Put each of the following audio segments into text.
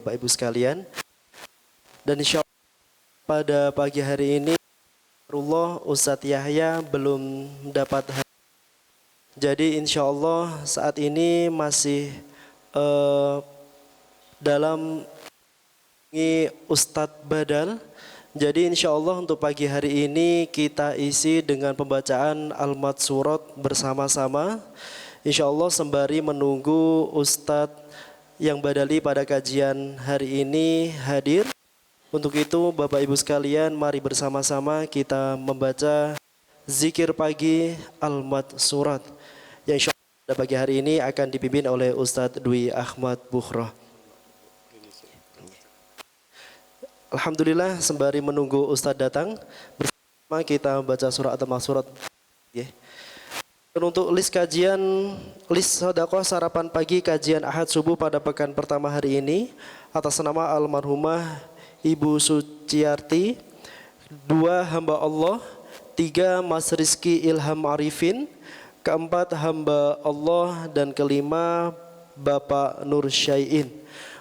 Bapak Ibu sekalian, dan insya Allah pada pagi hari ini Ustadz Yahya belum dapat jadi insya Allah saat ini masih dalam Ustadz Badal. Jadi insya Allah untuk pagi hari ini kita isi dengan pembacaan Al-Mat Surat bersama-sama, insya Allah sembari menunggu Ustadz yang badali pada kajian hari ini hadir. Untuk itu Bapak Ibu sekalian, mari bersama-sama kita membaca zikir pagi Al-Mat Surat yang insya Allah pada pagi hari ini akan dipimpin oleh Ustadz Dwi Ahmad Bukhroh. Alhamdulillah, sembari menunggu Ustadz datang, bersama kita membaca surat atau surat. Dan untuk list kajian, list sedekah sarapan pagi kajian Ahad subuh pada pekan pertama hari ini, atas nama almarhumah Ibu Suciarti, 2 hamba Allah, 3 Mas Rizky Ilham Arifin, 4 hamba Allah, dan 5 Bapak Nur Syai'in.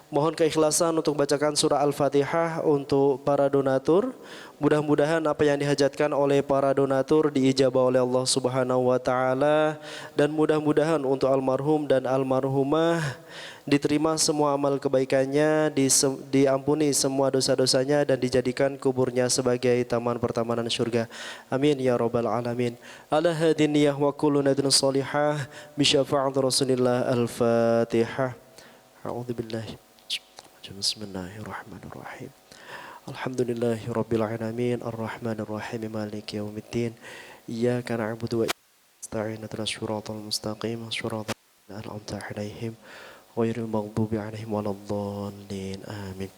Mohon keikhlasan untuk bacakan surah Al-Fatihah untuk para donatur. Mudah-mudahan apa yang dihajatkan oleh para donatur diijabah oleh Allah Subhanahu wa taala, dan mudah-mudahan untuk almarhum dan almarhumah diterima semua amal kebaikannya, diampuni semua dosa-dosanya, dan dijadikan kuburnya sebagai taman pertamanan surga. Amin ya rabbal alamin. Ala hadin niyah wa kullu nadin salihah bi syafa'at Rasulillah. Al-Fatihah. A'udzubillahi. Bismillahirrahmanirrahim. Alhamdulillahi rabbil alamin, arrahmanirrahim, maliki yaumiddin. Iyyaka na'budu wa iyyaka nasta'in, ihdinas siratal mustaqim, siratal ladzina an'amta 'alaihim ghairil maghdubi 'alaihim waladdallin. Amin.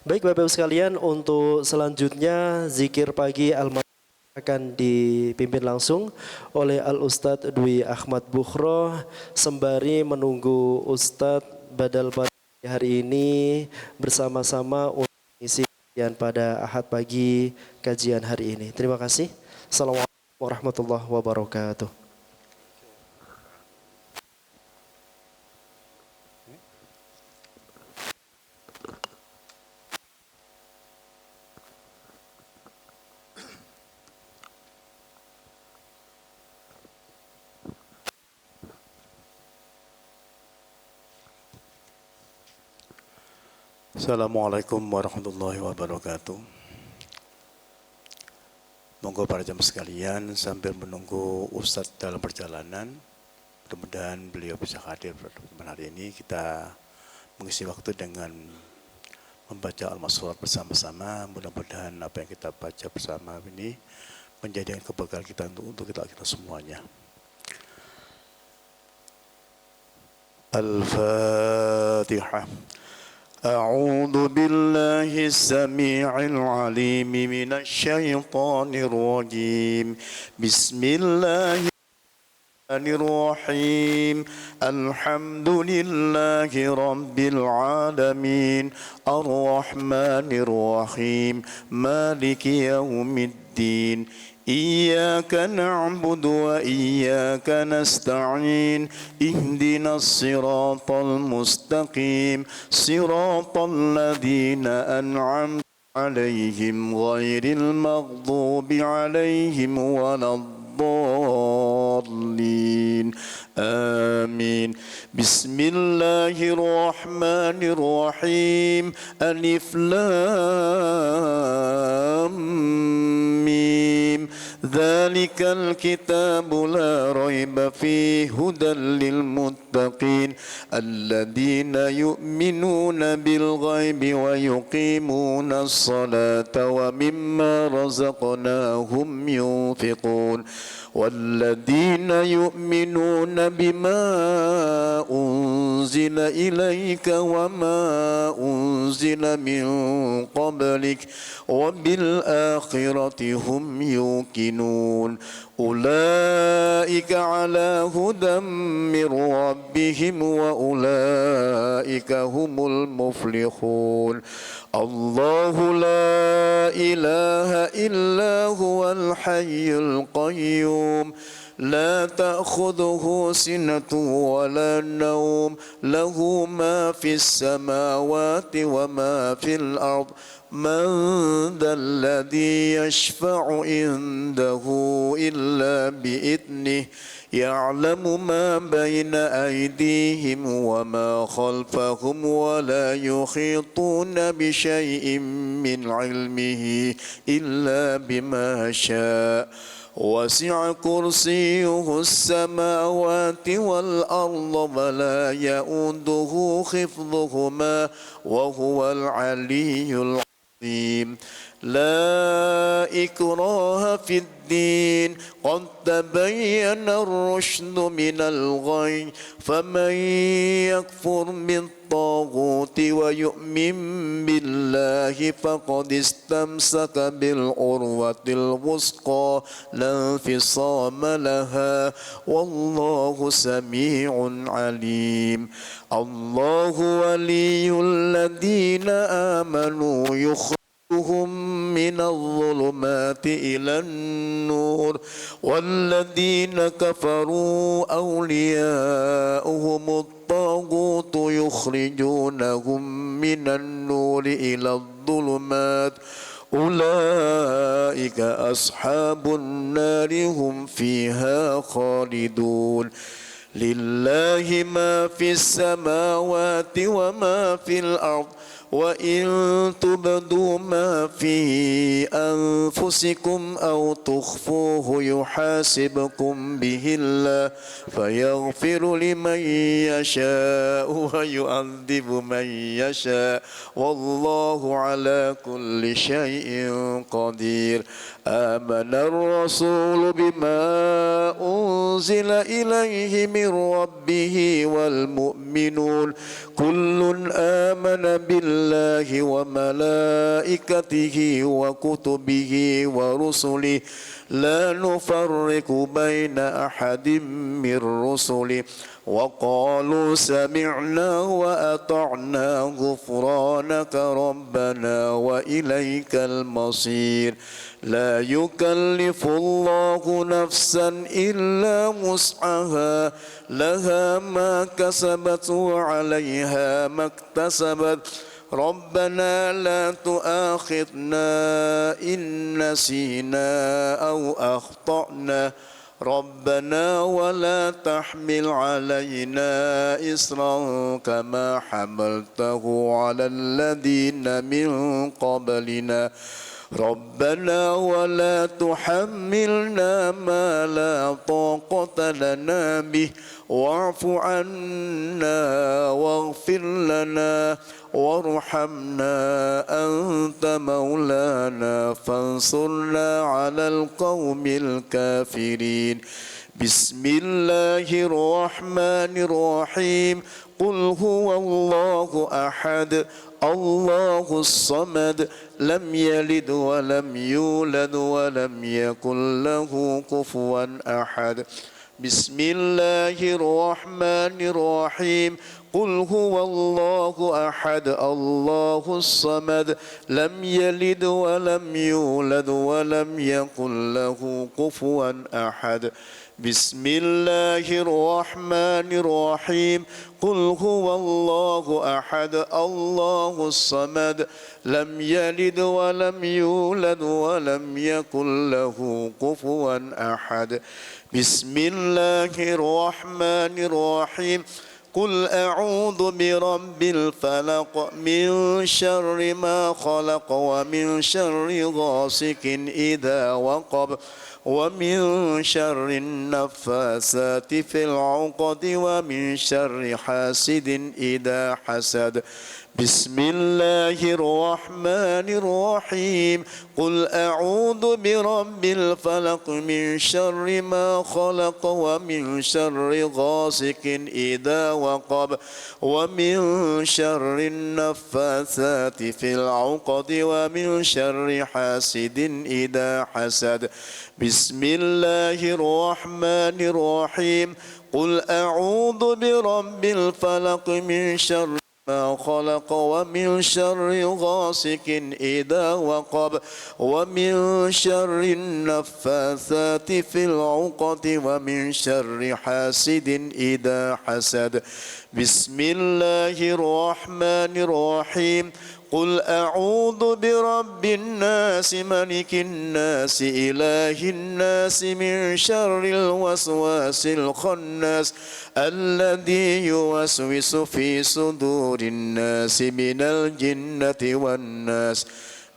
Baik Bapak Ibu sekalian, untuk selanjutnya zikir pagi akan dipimpin langsung oleh Al-Ustadz Dwi Ahmad Bukhroh sembari menunggu Ustadz Badal hari ini bersama-sama untuk mengisi kajian pada Ahad pagi kajian hari ini. Terima kasih. Assalamualaikum warahmatullahi wabarakatuh. Assalamualaikum warahmatullahi wabarakatuh. Monggo para jamaah sekalian, sambil menunggu Ustadz dalam perjalanan, mudah-mudahan beliau bisa hadir pada hari ini. Kita mengisi waktu dengan membaca Al-Mat Surat bersama-sama. Mudah-mudahan apa yang kita baca bersama ini menjadi keberkahan kita untuk kita semuanya. Al-Fatihah. أعوذ بالله السميع العليم من الشيطان الرجيم بسم الله الرحمن الرحيم الحمد لله رب العالمين الرحمن الرحيم مالك يوم الدين إياك نعبد وإياك نستعين اهدنا الصراط المستقيم صراط الذين أنعمت عليهم غير المغضوب عليهم ولا الضالين آمين بسم الله الرحمن الرحيم ألف لام ميم ذلك الكتاب لا ريب فيه هدى للمتقين الذين يؤمنون بالغيب ويقيمون الصلاة ومما رزقناهم ينفقون والذين يؤمنون بما أنزل إليك وما أنزل من قبلك وبالآخرة هم يوقنون أولئك على هدى من ربهم وأولئك هم المفلحون الله لا إله إلا هو الحي القيوم لا تأخذه سنة ولا نوم له ما في السماوات وما في الأرض من ذا الذي يشفع عنده إلا بإذنه يعلم ما بين أيديهم وما خلفهم ولا يحيطون بشيء من علمه إلا بما شاء وسع كرسيه السماوات والأرض ولا يؤوده حفظهما وهو العلي العظيم لا إكراه في الدين قد تبين الرشد من الغي فمن يكفر بالطاغوت ويؤمن بالله فقد استمسك بالعروة الوثقى لا انفصام لها والله سميع عليم الله ولي الذين آمنوا يخرجهم من الظلمات إلى النور والذين كفروا أولياؤهم الطاغوت يخرجونهم من النور إلى الظلمات أولئك أصحاب النار هم فيها خالدون لله ما في السماوات وما في الأرض وإن تبدوا ما في أنفسكم أو تخفوه يحاسبكم به الله فيغفر لمن يشاء ويعذب من يشاء والله على كل شيء قدير آمن الرسول بما أنزل إليه من ربه والمؤمنون كل آمن بالله وملائكته وكتبه ورسله لا نفرق بين أحد من رسله وقالوا سمعنا وأطعنا غفرانك ربنا وإليك المصير لا يكلف الله نفسا إلا وسعها لها ما كسبت وعليها ما اكتسبت ربنا لا تؤاخذنا إن نسينا أو أخطأنا ربنا ولا تحمل علينا إصرا كما حملته على الذين من قبلنا ربنا ولا تحملنا ما لا طاقة لنا به واعف عنا واغفر لنا وارحمنا أنت مولانا فانصرنا على القوم الكافرين بسم الله الرحمن الرحيم قل هو الله أحد الله الصمد لم يلد ولم يولد ولم يكن له كفوا أحد بسم الله الرحمن الرحيم قل هو الله أحد الله الصمد لم يلد ولم يولد ولم يكن له كفوا أحد بسم الله الرحمن الرحيم قل هو الله أحد الله الصمد لم يلد ولم يولد ولم يكن له كفوا أحد بسم الله الرحمن الرحيم قل أعوذ برب الفلق من شر ما خلق ومن شر غاسق إذا وقب ومن شر النفاثات في العقد ومن شر حاسد إذا حسد بسم الله الرحمن الرحيم قل أعوذ برب الفلق من شر ما خلق ومن شر غاسق إذا وقب ومن شر النفاثات في العقد ومن شر حاسد إذا حسد بسم الله الرحمن الرحيم قل أعوذ برب الفلق من شر ما خلق ومن شر غاسق إذا وقب ومن شر النفاثات في العقد ومن شر حاسد إذا حسد. بسم الله الرحمن الرحيم. قل أعوذ برب الناس ملك الناس إله الناس من شر الوسواس الخناس الذي يوسوس في صدور الناس من الجنة والناس.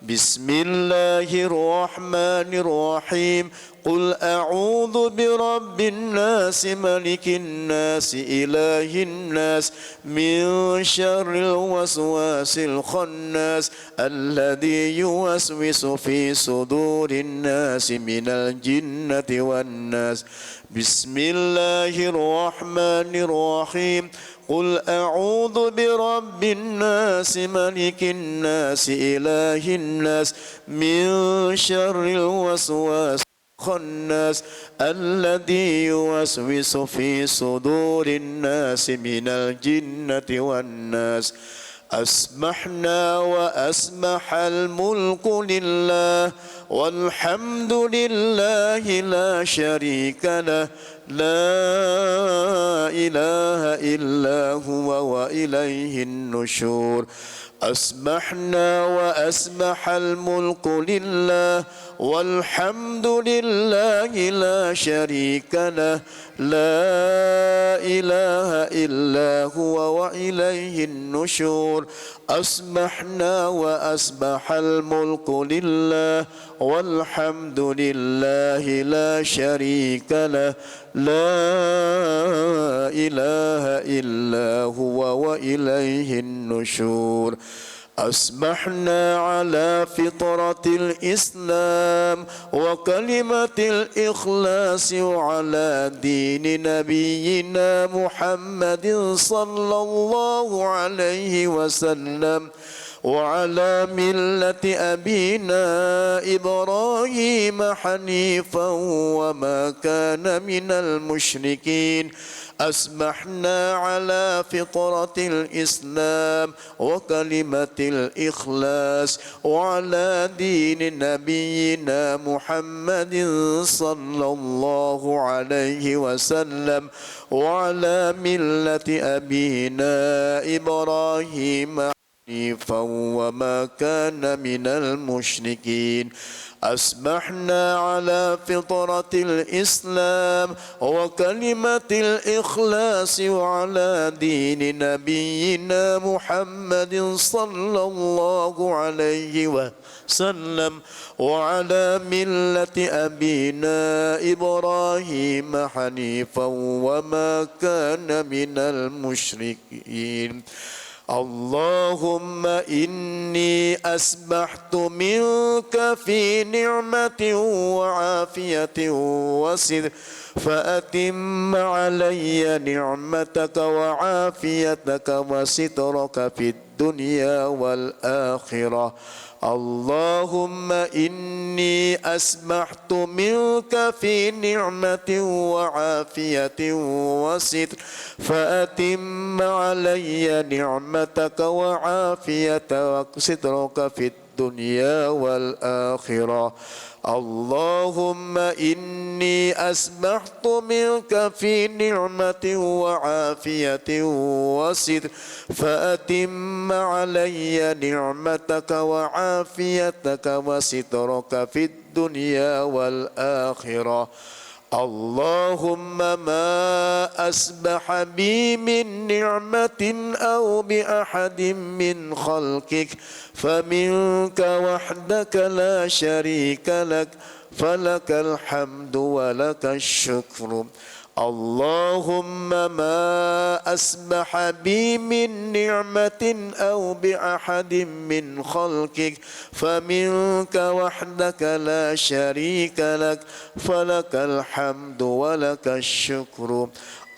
بسم الله الرحمن الرحيم. قل أعوذ برب الناس ملك الناس إله الناس من شر الوسواس الخناس الذي يوسوس في صدور الناس من الجنة والناس. بسم الله الرحمن الرحيم. قل أعوذ برب الناس ملك الناس إله الناس من شر الوسواس الخناس الذي يوسوس في صدور الناس من الجنة والناس. أسمحنا وأسمح الملك لله والحمد لله لا شريك له لا إله إلا هو وإليه النشور. أسمحنا وأسمح الملك لله والحمد لله لا شريك له لا إله إلا هو وإليه النشور. أسمحنا وأسمح الملك لله والحمد لله لا شريك له لا إله إلا هو وإليه النشور. أسمحنا على فطرة الإسلام وكلمة الإخلاص وعلى دين نبينا محمد صلى الله عليه وسلم وعلى ملة أبينا إبراهيم حنيفا وما كان من المشركين. أسمحنا على فطرة الإسلام وكلمة الإخلاص وعلى دين نبينا محمد صلى الله عليه وسلم وعلى ملة أبينا إبراهيم حنيفا وما كان من المشركين. أسمحنا على فطرة الإسلام وكلمة الإخلاص وعلى دين نبينا محمد صلى الله عليه وسلم وعلى ملة أبينا إبراهيم حنيفا وما كان من المشركين. اللهم إني أسبحت منك في نعمة وعافية وستر فأتم علي نعمتك وعافيتك وسترك في الدنيا والآخرة. اللهم إني أسمحت منك في نعمة وعافية وستر فأتم علي نعمتك وعافيتك وسترك في الدنيا والآخرة. اللهم إني أسمحت منك في نعمة وعافية وستر فأتم علي نعمتك وعافيتك وسترك في الدنيا والآخرة. اللهم ما أسبح بي من نعمة أو بأحد من خلقك فمنك وحدك لا شريك لك فلك الحمد ولك الشكر. اللهم ما أسبح بي من نعمة أو بأحد من خلقك فمنك وحدك لا شريك لك فلك الحمد ولك الشكر.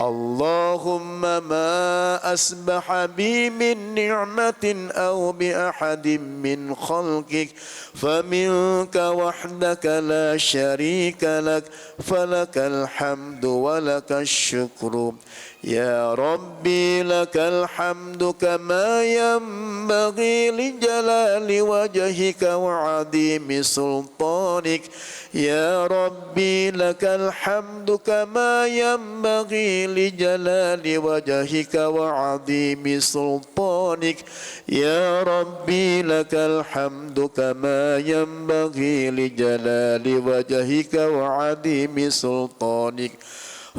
اللهم ما أسبح بي من نعمة أو بأحد من خلقك فمنك وحدك لا شريك لك فلك الحمد ولك الشكر. يا ربي لك الحمد كما ينبغي لجلال وجهك وعظيم سلطانك يا ربي لك الحمد كما ينبغي لجلال وجهك وعظيم سلطانك يا ربي لك الحمد كما ينبغي لجلال وجهك وعظيم سلطانك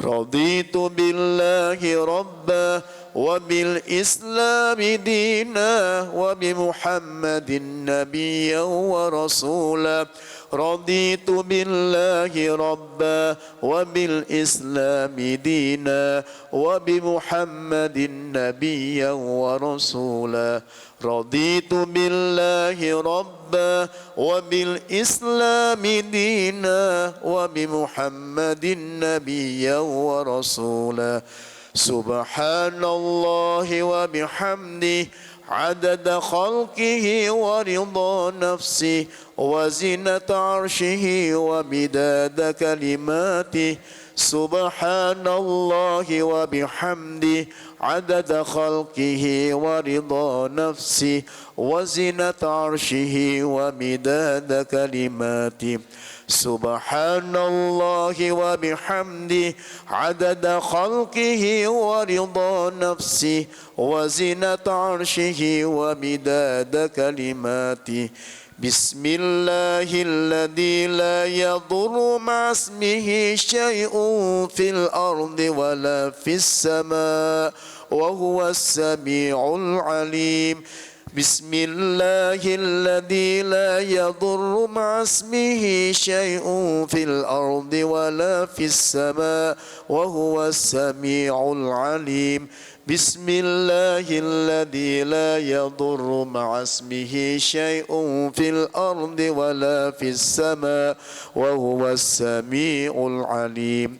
رضيت بالله ربا وبالإسلام دينا وبمحمد نبيا ورسولا رضيت بالله ربا وبالإسلام دينا وبمحمد نبيا ورسولا رضيت بالله ربا وبالإسلام دينا وبمحمد نبيا ورسولا سبحان الله وبحمده عدد خلقه ورضا نفسه وزنة عرشه ومداد كلماته سبحان الله وبحمده عدد خلقه ورضا نفسه وزنة عرشه ومداد كلماته سبحان الله وبحمده عدد خلقه ورضا نفسه وزنة عرشه ومداد كلماته بسم الله الذي لا يضر مع اسمه شيء في الأرض ولا في السماء وهو السميع العليم بسم الله الذي لا يضر مع اسمه شيء في الأرض ولا في السماء وهو السميع العليم بسم الله الذي لا يضر مع اسمه شيء في الأرض ولا في السماء وهو السميع العليم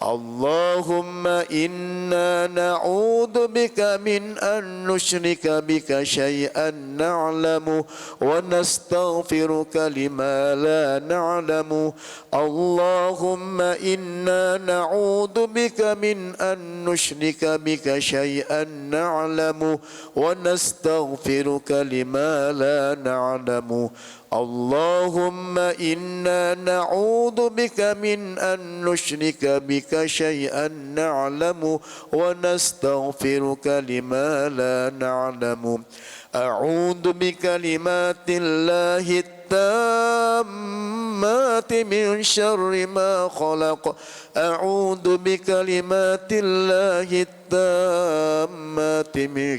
اللهم إنا نعوذ بك من أن نشرك بك شيئا نعلم ونستغفرك لما لا نعلم اللهم إنا نعوذ بك من أن نشرك بك شيئا نعلم ونستغفرك لما لا نعلم اللهم إنا نعوذ بك من أن نشرك بك شيئا نعلم ونستغفرك لما لا نعلم أعوذ بكلمات الله التامات من شر ما خلق أعوذ بكلمات الله التامات من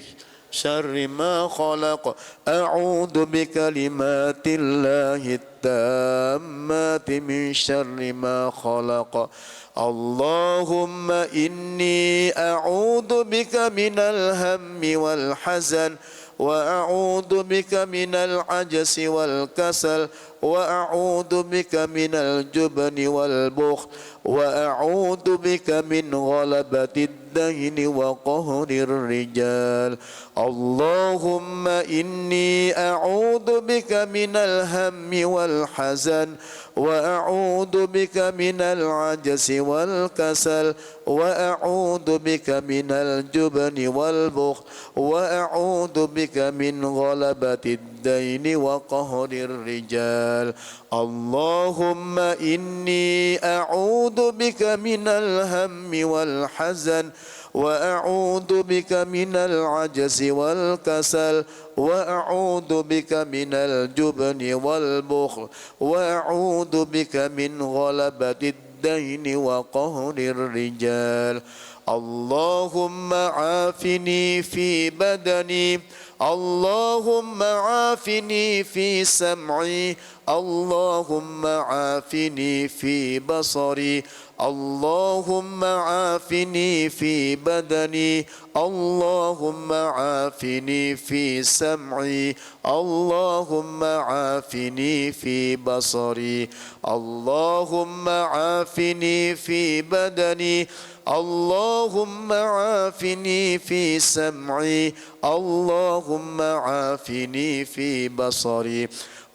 شر ما خلق أعوذ بكلمات الله التامات من شر ما خلق اللهم إني أعوذ بك من الهم والحزن وأعوذ بك من العجز والكسل وأعوذ بك من الجبن والبخل وأعوذ بك من غلبة الدين وقهر الرجال اللهم إني أعوذ بك من الهم والحزن وأعوذ بك من العجز والكسل وأعوذ بك من الجبن والبخل وأعوذ بك من غلبة الدين وقهر الرجال اللهم إني أعوذ بك من الهم والحزن وأعوذ بك من العجز والكسل وأعوذ بك من الجبن والبخل وأعوذ بك من غلبة الدين وقهر الرجال اللهم عافني في بدني اللهم عافني في سمعي اللهم عافني في بصري اللهم عافني في بدني اللهم عافني في سمعي اللهم عافني في بصري اللهم عافني في بدني اللهم عافني في سمعي اللهم عافني في بصري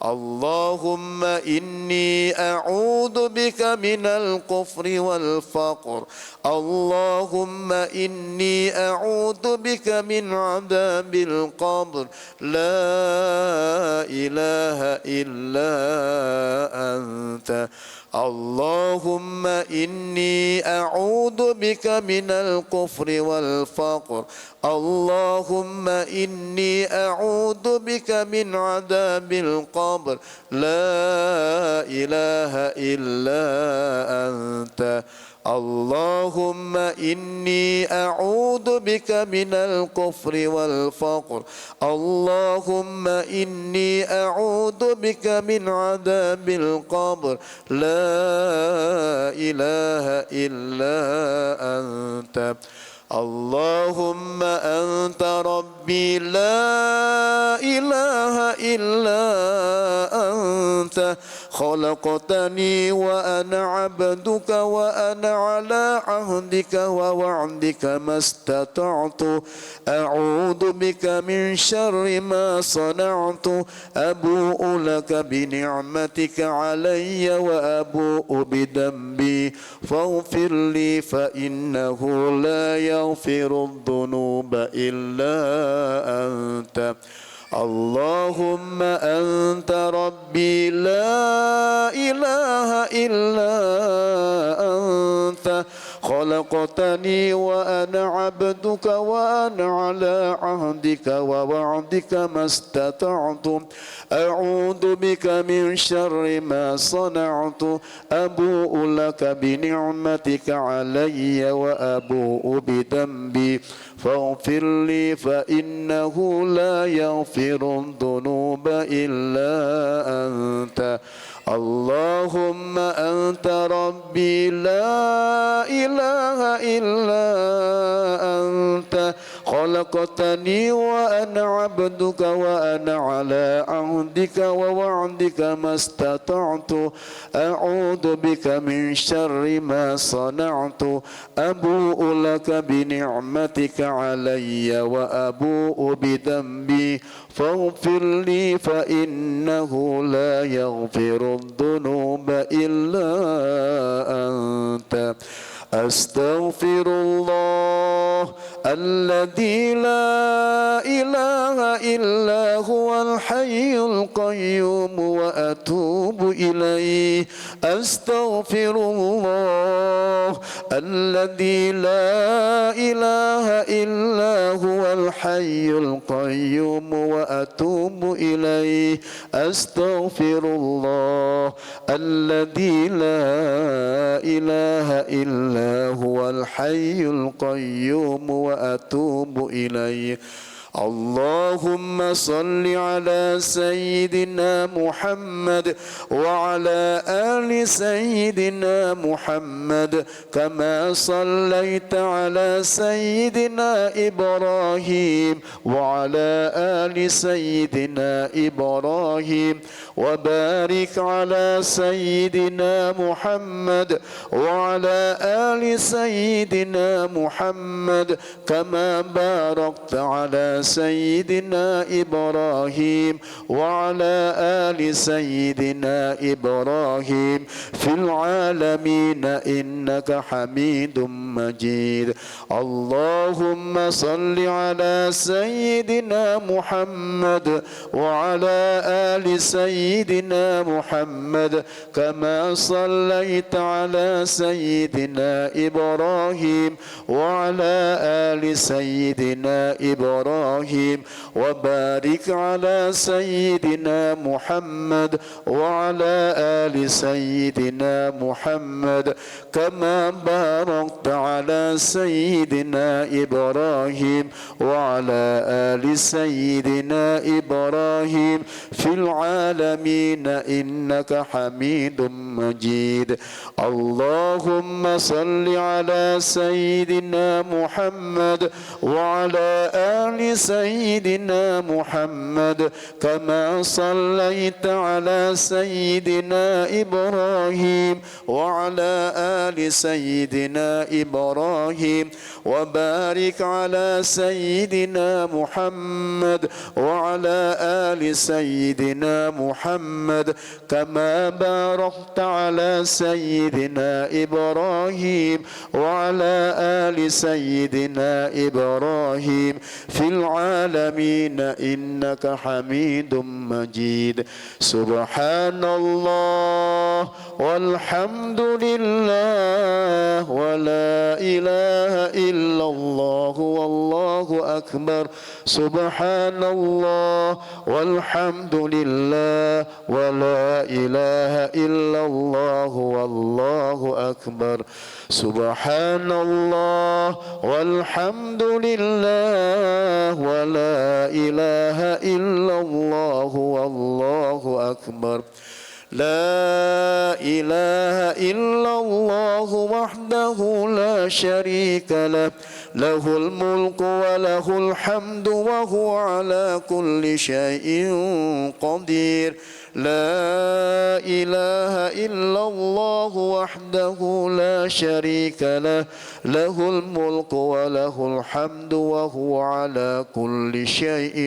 اللهم إني أعوذ بك من الكفر والفقر اللهم إني أعوذ بك من عذاب القبر لا إله إلا أنت اللهم إني أعوذ بك من الكفر والفقر اللهم إني أعوذ بك من عذاب القبر لا إله إلا أنت اللهم إني أعوذ بك من الكفر والفقر اللهم إني أعوذ بك من عذاب القبر لا إله إلا أنت اللهم أنت ربي لا إله إلا أنت خلقتني وأنا عبدك وأنا على عهدك ووعدك ما استطعت أعوذ بك من شر ما صنعت أبوء لك بنعمتك علي وأبوء بذنبي فاغفر لي فإنه لا يغفر الذنوب إلا أنت اللهم أنت ربي لا إله إلا أنت خلقتني وأنا عبدك وأنا على عهدك ووعدك ما استطعت أعوذ بك من شر ما صنعت أبوء لك بنعمتك علي وأبوء بذنبي فاغفر لي فإنه لا يغفر الذنوب إلا أنت اللهم أنت ربي لا إله إلا أنت خلقتني وأنا عبدك وأنا على عهدك ووعدك ما استطعت أعوذ بك من شر ما صنعت أبوء لك بنعمتك علي وأبوء بذنبي فاغفر لي فإنه لا يغفر الذنوب إلا أنت أستغفر الله الذي لا إله إلا هو الحي القيوم وأتوب إليه أستغفر الله الذي لا إله إلا هو الحي القيوم وأتوب إليه أستغفر الله الذي لا إله إلا هو الحي القيوم وأتوب إليه اللهم صل على سيدنا محمد وعلى آل سيدنا محمد كما صليت على سيدنا إبراهيم وعلى آل سيدنا إبراهيم وبارك على سيدنا محمد وعلى آل سيدنا محمد كما باركت على سيدنا إبراهيم وعلى آل سيدنا إبراهيم في العالمين إنك حميد مجيد اللهم صل على سيدنا محمد وعلى آل سيدنا محمد كما صليت على سيدنا إبراهيم وعلى آل سيدنا إبراهيم وبارك على سيدنا محمد وعلى آل سيدنا محمد كما باركت على سيدنا إبراهيم وعلى آل سيدنا إبراهيم في العالمين إنك حميد مجيد اللهم صل على سيدنا محمد وعلى آل سيدنا محمد كما صليت على سيدنا إبراهيم وعلى آل سيدنا إبراهيم وبارك على سيدنا محمد وعلى آل سيدنا محمد كما باركت على سيدنا إبراهيم وعلى آل سيدنا إبراهيم في العالمين إنك حميد مجيد سبحان الله والحمد لله ولا إله إلا الله والله أكبر سبحان الله والحمد لله ولا إله إلا الله والله أكبر سبحان الله والحمد لله ولا إله إلا الله والله أكبر لا إله إلا الله وحده لا شريك له له الملك وله الحمد وهو على كل شيء قدير لا إله إلا الله وحده لا شريك له له الملك وله الحمد وهو على كل شيء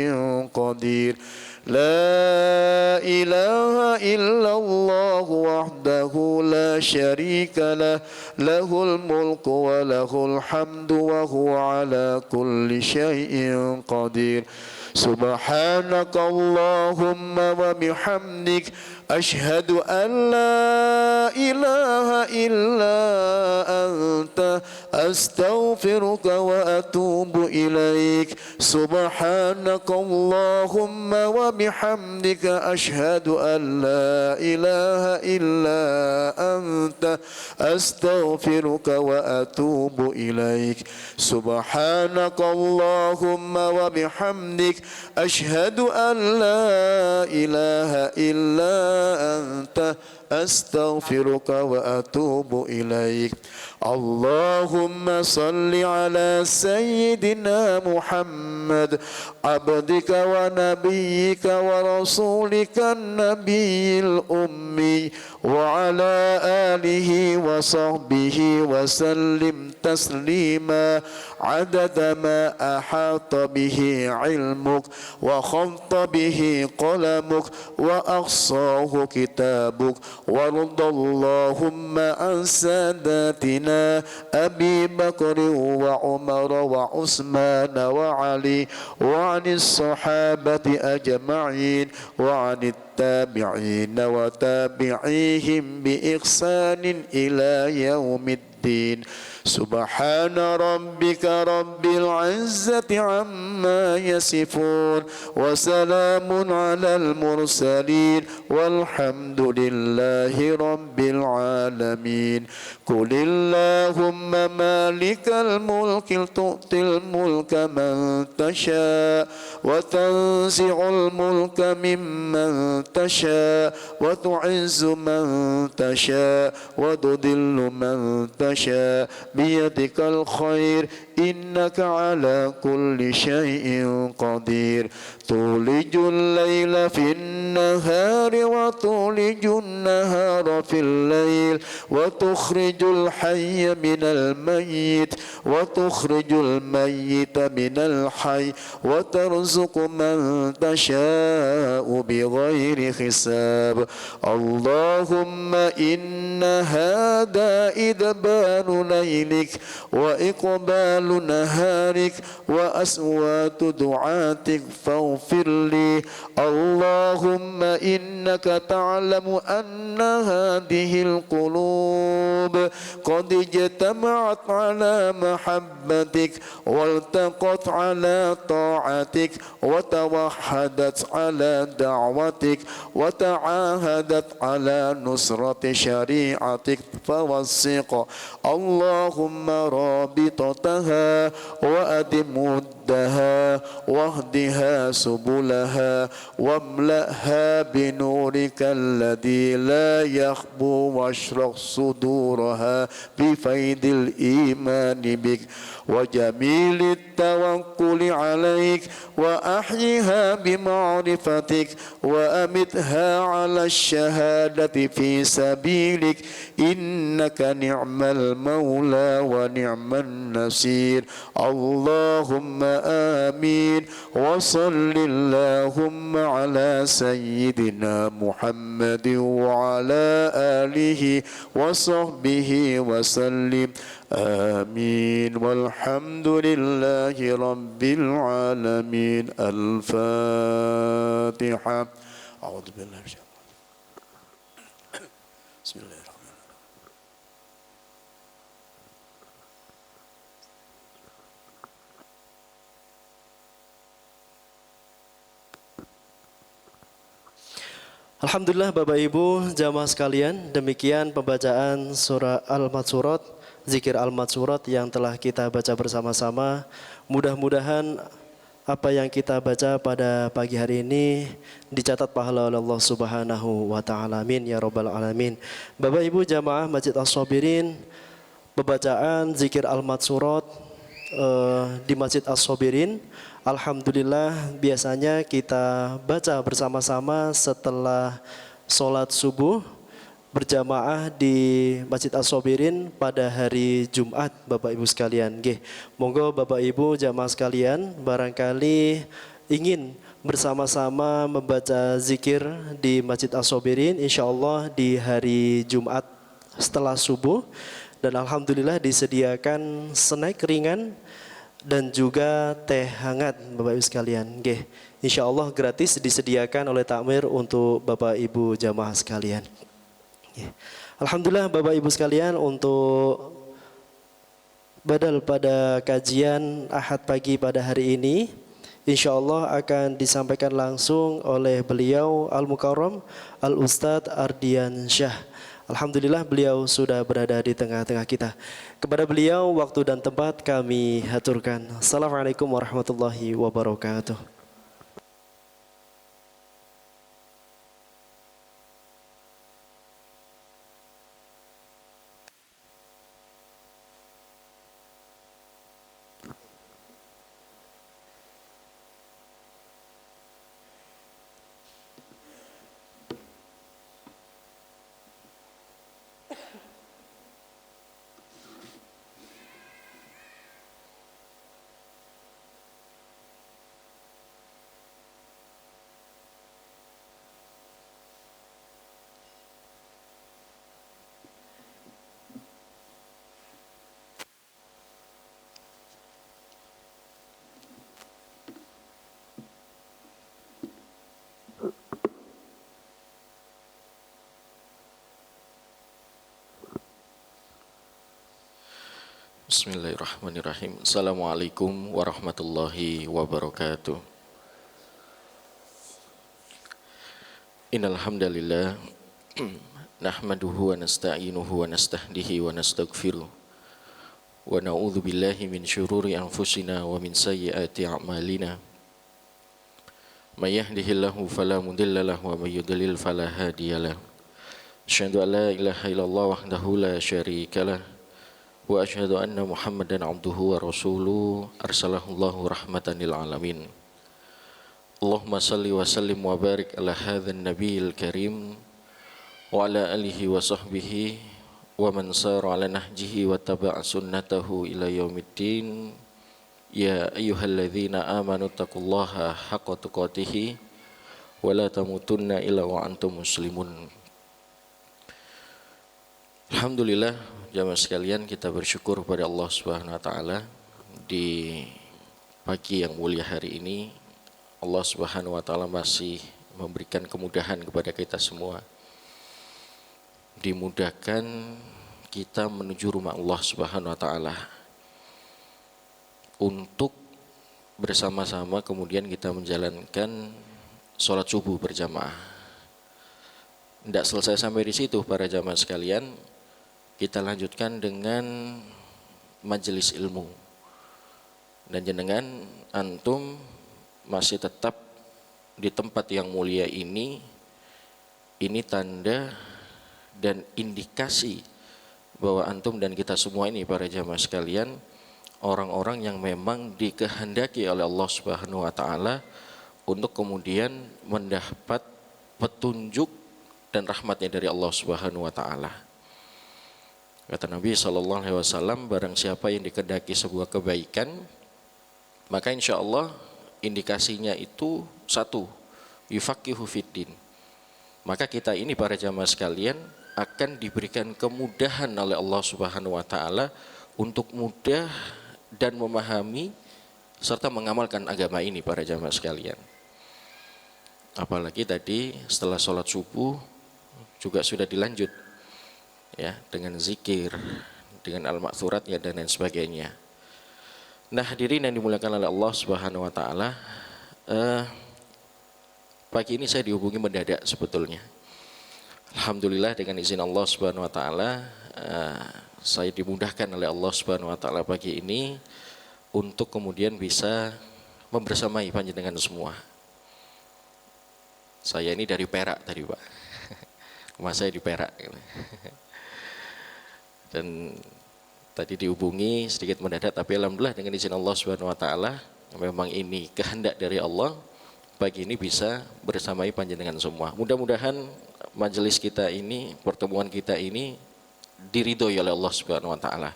قدير لا إله إلا الله وحده لا شريك له له الملك وله الحمد وهو على كل شيء قدير سبحانك اللهم وبحمدك أشهد أن لا إله إلا أنت أستغفرك وأتوب إليك سبحانك اللهم وبحمدك أشهد أن لا إله إلا أنت أستغفرك وأتوب إليك سبحانك اللهم وبحمدك أشهد أن لا إله إلا أنت أستغفرك وأتوب إليك اللهم صل على سيدنا محمد عبدك ونبيك ورسولك النبي الأمي وعلى آله وصحبه وسلم تسليما عدد ما أحاط به علمك وخط به قلمك وأحصاه كتابك وارض اللهم عن ساداتنا أبي بكر وعمر وعثمان وعلي وعن الصحابة أجمعين وعن التابعين وتابعيهم بإحسان إلى يوم الدين سبحان ربك رب العزة عما يصفون وسلام على المرسلين والحمد لله رب العالمين قل اللهم مالك الملك تؤتي الملك من تشاء وتنزع الملك ممن تشاء وتعز من تشاء وتذل من تشاء بيدك الخير إنك على كل شيء قدير تولج الليل في النهار وتولج النهار في الليل وتخرج الحي من الميت وتخرج الميت من الحي وترزق من تشاء بغير حساب اللهم إن هذا إدبار ليلك وإقبال نهارك وأصوات دعاتك فاغفر لي اللهم إنك تعلم أن هذه القلوب قد اجتمعت على محبتك والتقت على طاعتك وتوحدت على دعوتك وتعاهدت على نصرة شريعتك فوثق اللهم رابطتها وأدم ودها واهدها سبلها واملأها بنور نورك الذي لا يخبو واشرح صدورها بفيض الإيمان بك وجميل التوكل عليك وأحيها بمعرفتك وأمتها على الشهادة في سبيلك إنك نعم المولى ونعم النصير اللهم آمين وصل اللهم على سيدنا محمد وعلى آله وصحبه وسلم آمين والحمد لله رب العالمين الفاتحة أعوذ بالله من الشيطان بسم الله الرحمن الرحيم Alhamdulillah Bapak Ibu jamaah sekalian, demikian pembacaan surah Al-Matsurat, zikir Al-Matsurat yang telah kita baca bersama-sama. Mudah-mudahan apa yang kita baca pada pagi hari ini dicatat pahala oleh Allah Subhanahu wa taala. Amin ya rabbal alamin. Bapak Ibu jamaah Masjid As-Sabirin, pembacaan zikir Al-Matsurat di Masjid As-Sabirin, alhamdulillah biasanya kita baca bersama-sama setelah sholat subuh berjamaah di Masjid As-Sabirin pada hari Jumat Bapak Ibu sekalian. Nggih, monggo Bapak Ibu jamaah sekalian barangkali ingin bersama-sama membaca zikir di Masjid As-Sabirin insyaallah di hari Jumat setelah subuh. Dan alhamdulillah disediakan snack ringan dan juga teh hangat Bapak Ibu sekalian. Nggih, insyaallah gratis disediakan oleh takmir untuk Bapak Ibu jamaah sekalian. Nggih. Alhamdulillah Bapak Ibu sekalian, untuk badal pada kajian Ahad pagi pada hari ini insyaallah akan disampaikan langsung oleh beliau Al-Mukarram Al-Ustadz Ardian Syah. Alhamdulillah beliau sudah berada di tengah-tengah kita. Kepada beliau waktu dan tempat kami haturkan. Assalamualaikum warahmatullahi wabarakatuh. Bismillahirrahmanirrahim. Assalamualaikum warahmatullahi wabarakatuh. Innal hamdalillah nahmaduhu wa nasta'inuhu wa nastahdihi wa nastaghfiruh wa na'udzu billahi min syururi anfusina wa min sayyiati a'malina. May yahdihillahu fala mudilla lahu wa may yudlil fala hadiyalah. Asyhadu an la ilaha illallah wahdahu la syarika lah wa asyhadu anna Muhammadan abduhu wa rasuluhu arsalahullahu rahmatan lil alamin. Allahumma salli wa sallim wa barik ala hadzal nabiyil karim wa ala alihi wa sahbihi wa man sara ala nahjihi wa taba'a sunnatahu ila yaumiddin. Ya ayyuhalladzina amanu taqullaha haqqa tuqatih wa la tamutunna illa wa antum muslimun. Alhamdulillah jamaah sekalian, kita bersyukur kepada Allah Subhanahu wa taala di pagi yang mulia hari ini Allah Subhanahu wa taala masih memberikan kemudahan kepada kita semua. Dimudahkan kita menuju rumah Allah Subhanahu wa taala untuk bersama-sama kemudian kita menjalankan sholat subuh berjamaah. Tidak selesai sampai di situ para jamaah sekalian, kita lanjutkan dengan majelis ilmu. Dan jenengan antum masih tetap di tempat yang mulia ini ini tanda dan indikasi bahwa antum dan kita semua ini para jamaah sekalian orang-orang yang memang dikehendaki oleh Allah Subhanahu wa taala untuk kemudian mendapat petunjuk dan rahmatnya dari Allah Subhanahu wa taala. Kata Nabi sallallahu alaihi wasallam, barang siapa yang dikehendaki sebuah kebaikan, maka insya Allah indikasinya itu satu, yufaqihu fiddin. Maka kita ini para jamaah sekalian akan diberikan kemudahan oleh Allah Subhanahu wa taala untuk mudah dan memahami serta mengamalkan agama ini para jamaah sekalian. Apalagi tadi setelah sholat subuh juga sudah dilanjut ya dengan zikir, dengan al-ma'thurat ya dan lain sebagainya. Nah, hadirin yang dimuliakan oleh Allah Subhanahu wa taala, pagi ini saya dihubungi mendadak sebetulnya. Alhamdulillah dengan izin Allah Subhanahu wa taala, saya dimudahkan oleh Allah Subhanahu wa taala pagi ini untuk kemudian bisa membersamai panjenengan semua. Saya ini dari Perak tadi, Pak. Rumah saya di Perak. Dan tadi dihubungi sedikit mendadak, tapi alhamdulillah dengan izin Allah Subhanahu wa taala, memang ini kehendak dari Allah, pagi ini bisa bersamai panjenengan semua. Mudah-mudahan majelis kita ini, pertemuan kita ini diridhoi oleh Allah Subhanahu wa taala.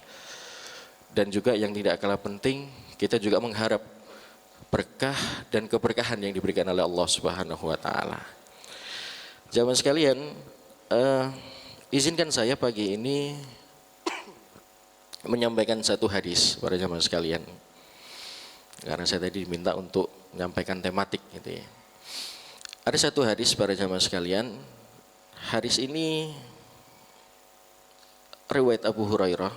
Dan juga yang tidak kalah penting, kita juga mengharap berkah dan keberkahan yang diberikan oleh Allah Subhanahu wa taala. Jamaah sekalian, izinkan saya pagi ini menyampaikan satu hadis para jamaah sekalian. Karena saya tadi diminta untuk menyampaikan tematik gitu ya. Ada satu hadis para jamaah sekalian. Hadis ini riwayat Abu Hurairah.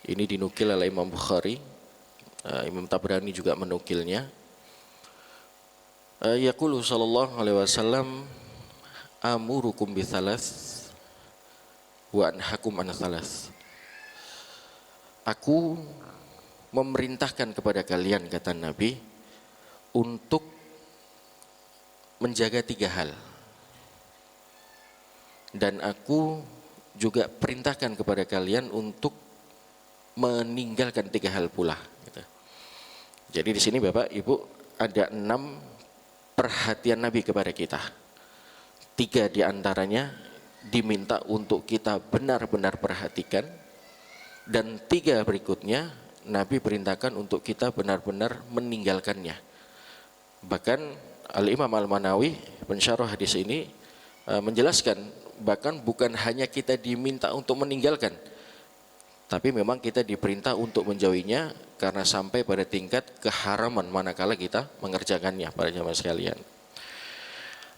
Ini dinukil oleh Imam Bukhari. Imam Tabrani juga menukilnya. Yaqulu sallallahu alaihi wasallam, amurukum bi thalath wa anhakum an thalath. Aku memerintahkan kepada kalian, kata Nabi, untuk menjaga 3 hal. Dan aku juga perintahkan kepada kalian untuk meninggalkan 3 hal pula. Jadi di sini Bapak Ibu ada 6 perhatian Nabi kepada kita. 3 diantaranya diminta untuk kita benar-benar perhatikan, dan 3 berikutnya Nabi perintahkan untuk kita benar-benar meninggalkannya. Bahkan Al-Imam Al-Manawi pensyarah hadis ini menjelaskan, bahkan bukan hanya kita diminta untuk meninggalkan, tapi memang kita diperintah untuk menjauhinya karena sampai pada tingkat keharaman manakala kita mengerjakannya para jamaah sekalian.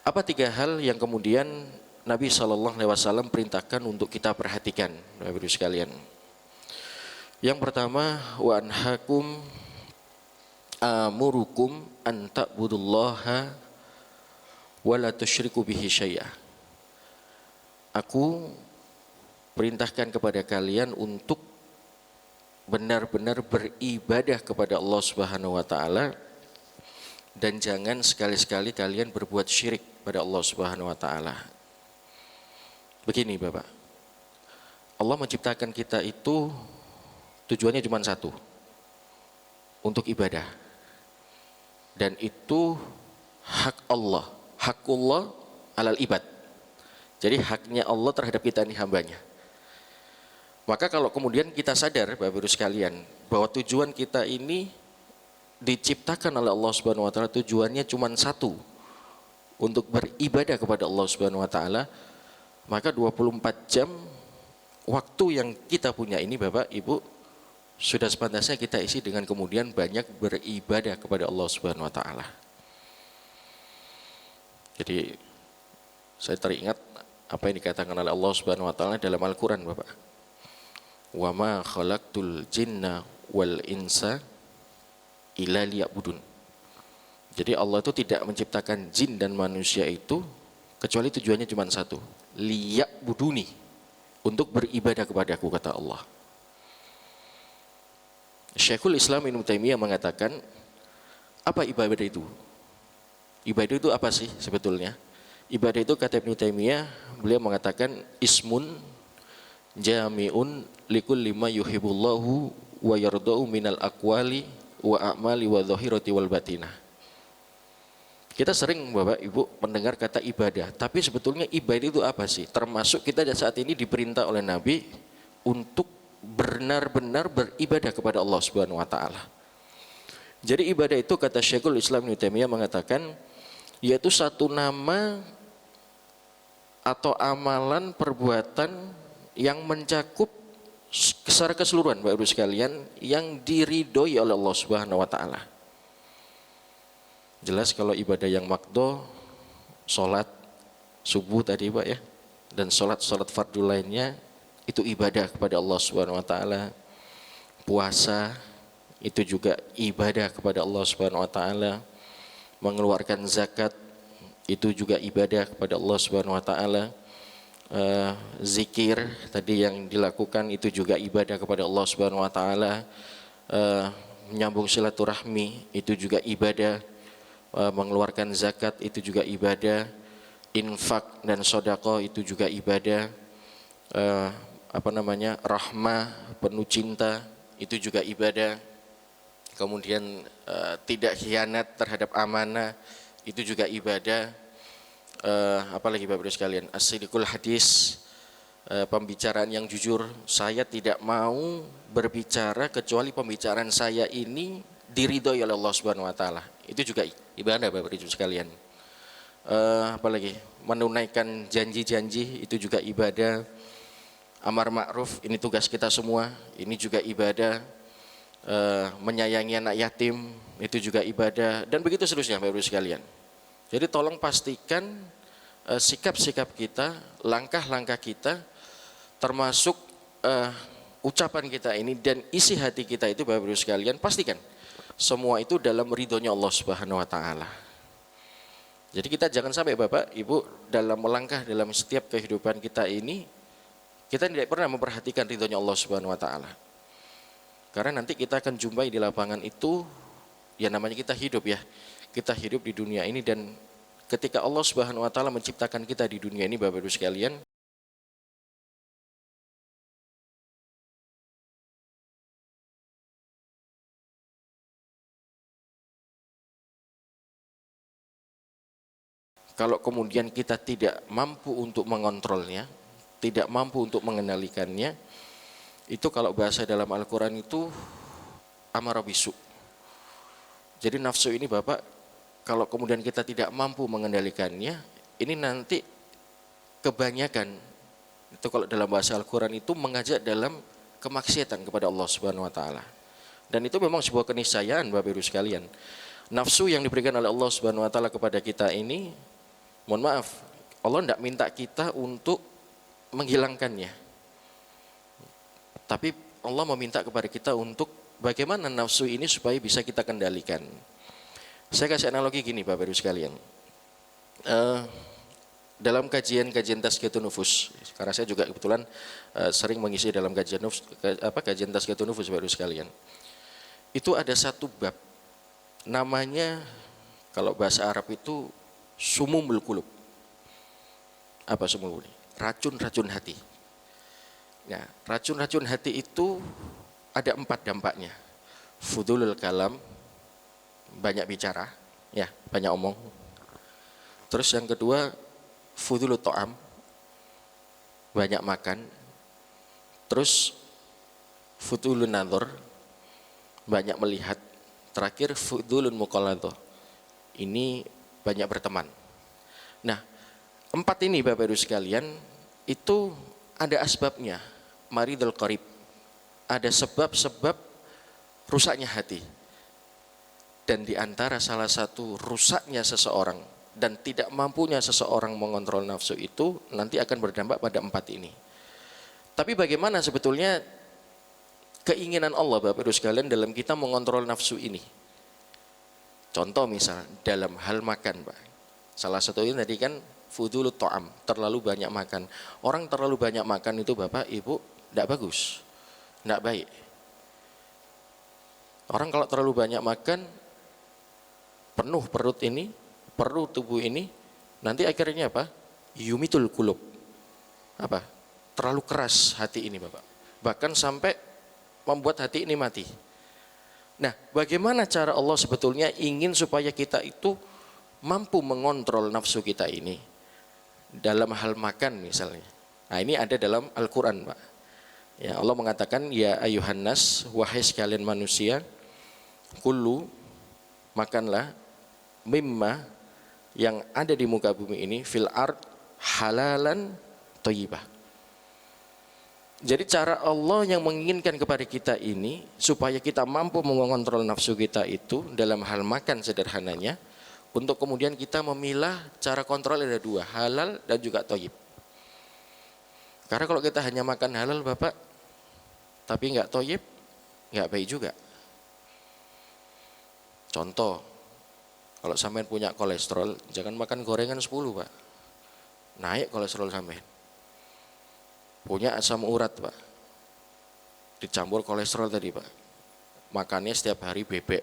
Apa 3 hal yang kemudian Nabi SAW perintahkan untuk kita perhatikan Bapak Ibu sekalian? Yang pertama, wa anhakum amurukum an ta'budullaha wa la tusyriku bihi syai'a. Aku perintahkan kepada kalian untuk benar-benar beribadah kepada Allah Subhanahu wa taala, dan jangan sekali-sekali kalian berbuat syirik pada Allah Subhanahu wa taala. Begini Bapak, Allah menciptakan kita itu tujuannya cuma satu, untuk ibadah. Dan itu hak Allah, hakullah alal ibad. Jadi haknya Allah terhadap kita ini hambanya. Maka kalau kemudian kita sadar Bapak Ibu sekalian bahwa tujuan kita ini diciptakan oleh Allah Subhanahu wa taala, tujuannya cuma satu, untuk beribadah kepada Allah Subhanahu wa taala, maka 24 jam waktu yang kita punya ini Bapak Ibu sudah sepantasnya kita isi dengan kemudian banyak beribadah kepada Allah Subhanahu wa taala. Jadi saya teringat apa yang dikatakan oleh Allah Subhanahu wa taala dalam Al-Qur'an Bapak. Wa ma khalaqtul jinna wal insa illa liya'budun. Jadi Allah itu tidak menciptakan jin dan manusia itu kecuali tujuannya cuma satu, liya'buduni, untuk beribadah kepadaku, kata Allah. Syekhul Islam Ibnu Taimiyah mengatakan, apa ibadah itu? Ibadah itu apa sih sebetulnya? Ibadah itu kata Ibnu Taimiyah, beliau mengatakan ismun jami'un likul lima yuhibullahu wa yarda'u minal aqwali wa a'mali wa dhahirati wal batinah. Kita sering Bapak Ibu mendengar kata ibadah, tapi sebetulnya ibadah itu apa sih? Termasuk kita saat ini diperintah oleh Nabi untuk benar-benar beribadah kepada Allah Subhanahu wa taala. Jadi ibadah itu kata Syekhul Islam Ibnu Taimiyah mengatakan yaitu satu nama atau amalan perbuatan yang mencakup secara keseluruhan Bapak Ibu sekalian yang diridhoi oleh Allah Subhanahu wa taala. Jelas kalau ibadah yang makdo, sholat subuh tadi Pak ya, dan sholat fardu lainnya itu ibadah kepada Allah Subhanahu wa taala. Puasa itu juga ibadah kepada Allah Subhanahu wa taala. Mengeluarkan zakat itu juga ibadah kepada Allah Subhanahu wa taala. Zikir tadi yang dilakukan itu juga ibadah kepada Allah Subhanahu wa taala. Menyambung silaturahmi itu juga ibadah. Mengeluarkan zakat itu juga ibadah, infak dan sedekah itu juga ibadah, rahmah, penuh cinta itu juga ibadah, kemudian tidak khianat terhadap amanah itu juga ibadah, apalagi Bapak Ibu sekalian, as-sidqul hadis, pembicaraan yang jujur, saya tidak mau berbicara kecuali pembicaraan saya ini diridhoi oleh Allah Subhanahu wa taala. Itu juga ibadah Bapak Ibu sekalian. Apalagi menunaikan janji-janji itu juga ibadah. Amar ma'ruf ini tugas kita semua, ini juga ibadah. Menyayangi anak yatim itu juga ibadah, dan begitu seterusnya Bapak Ibu sekalian. Jadi tolong pastikan sikap-sikap kita, langkah-langkah kita, termasuk ucapan kita ini dan isi hati kita itu Bapak Ibu sekalian, pastikan semua itu dalam ridhonya Allah Subhanahu wa taala. Jadi kita jangan sampai Bapak Ibu dalam melangkah dalam setiap kehidupan kita ini kita tidak pernah memperhatikan ridhonya Allah Subhanahu wa taala. Karena nanti kita akan jumpai di lapangan itu ya namanya kita hidup ya. Kita hidup di dunia ini, dan ketika Allah Subhanahu wa taala menciptakan kita di dunia ini Bapak Ibu sekalian, kalau kemudian kita tidak mampu untuk mengontrolnya, tidak mampu untuk mengendalikannya, itu kalau bahasa dalam Al-Quran itu amarah bisu. Jadi nafsu ini Bapak, kalau kemudian kita tidak mampu mengendalikannya, ini nanti kebanyakan, itu kalau dalam bahasa Al-Quran itu mengajak dalam kemaksiatan kepada Allah Subhanahu wa taala. Dan itu memang sebuah keniscayaan Bapak Ibu sekalian. Nafsu yang diberikan oleh Allah Subhanahu wa taala kepada kita ini, mohon maaf, Allah tidak minta kita untuk menghilangkannya. Tapi Allah meminta kepada kita untuk bagaimana nafsu ini supaya bisa kita kendalikan. Saya kasih analogi gini Bapak Ibu sekalian. Dalam kajian-kajian tazkiyatun nufus, karena saya juga kebetulan sering mengisi dalam kajian tazkiyatun nufus Bapak Ibu sekalian. Itu ada satu bab, namanya kalau bahasa Arab itu sumumul qulub. Apa sumumul qulub? Racun-racun hati. Nah, racun-racun hati itu ada 4 dampaknya. Fudulul kalam, banyak bicara, ya, banyak omong. Terus yang kedua, fudulut to'am, banyak makan. Terus fudulun nadhor, banyak melihat. Terakhir fudulun muqalladah, ini banyak berteman. Nah, 4 ini Bapak Ibu sekalian itu ada asbabnya, maridul qarib. Ada sebab-sebab rusaknya hati. Dan di antara salah satu rusaknya seseorang dan tidak mampunya seseorang mengontrol nafsu itu nanti akan berdampak pada 4 ini. Tapi bagaimana sebetulnya keinginan Allah Bapak Ibu sekalian dalam kita mengontrol nafsu ini? Contoh misal dalam hal makan Pak. Salah satunya tadi kan fudulut to'am, terlalu banyak makan. Orang terlalu banyak makan itu Bapak Ibu tidak bagus, tidak baik. Orang kalau terlalu banyak makan, penuh perut ini, perut tubuh ini, nanti akhirnya apa? Yumitul qulub. Apa? Terlalu keras hati ini Bapak. Bahkan sampai membuat hati ini mati. Nah, bagaimana cara Allah sebetulnya ingin supaya kita itu mampu mengontrol nafsu kita ini dalam hal makan misalnya. Nah, ini ada dalam Al-Qur'an, Pak. Ya, Allah mengatakan, ya ayuhan nas, wahai sekalian manusia, kulu, makanlah mimma yang ada di muka bumi ini fil ard halalan thayyibah. Jadi cara Allah yang menginginkan kepada kita ini supaya kita mampu mengontrol nafsu kita itu dalam hal makan sederhananya, untuk kemudian kita memilah cara kontrol ada dua, halal dan juga thayyib. Karena kalau kita hanya makan halal Bapak, tapi enggak thayyib, enggak baik juga. Contoh, kalau sampean punya kolesterol, jangan makan gorengan 10 Pak. Naik kolesterol sampean. Punya asam urat Pak, dicampur kolesterol tadi Pak. Makannya setiap hari bebek,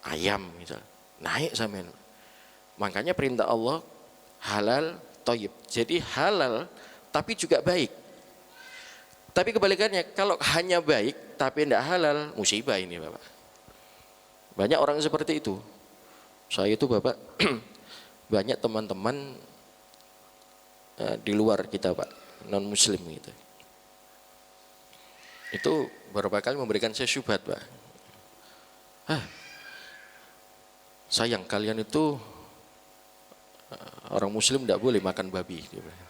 ayam misalnya, naik sampean. Makanya perintah Allah halal thayyib. Jadi halal tapi juga baik. Tapi kebalikannya, kalau hanya baik tapi tidak halal, musibah ini Bapak. Banyak orang seperti itu. Saya itu Bapak, banyak teman-teman di luar kita Pak, non muslim gitu. Itu beberapa kali memberikan saya syubhat Pak. Sayang kalian itu orang muslim tidak boleh makan babi. Dia bilang.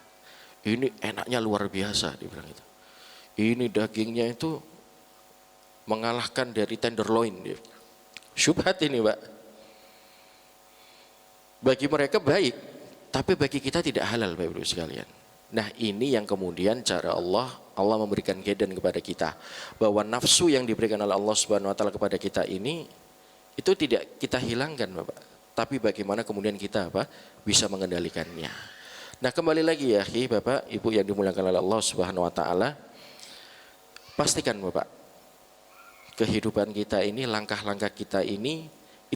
Ini enaknya luar biasa, dia bilang itu. Ini dagingnya itu mengalahkan dari tenderloin. Dia. Syubhat ini Pak. Bagi mereka baik, tapi bagi kita tidak halal Bapak Ibu sekalian. Nah ini yang kemudian cara Allah memberikan guidance kepada kita. Bahwa nafsu yang diberikan oleh Allah Subhanahu Wa Taala kepada kita ini, itu tidak kita hilangkan Bapak. Tapi bagaimana kemudian kita bisa mengendalikannya. Nah kembali lagi ya Bapak Ibu yang dimuliakan oleh Allah Subhanahu Wa Taala. Pastikan Bapak, kehidupan kita ini, langkah-langkah kita ini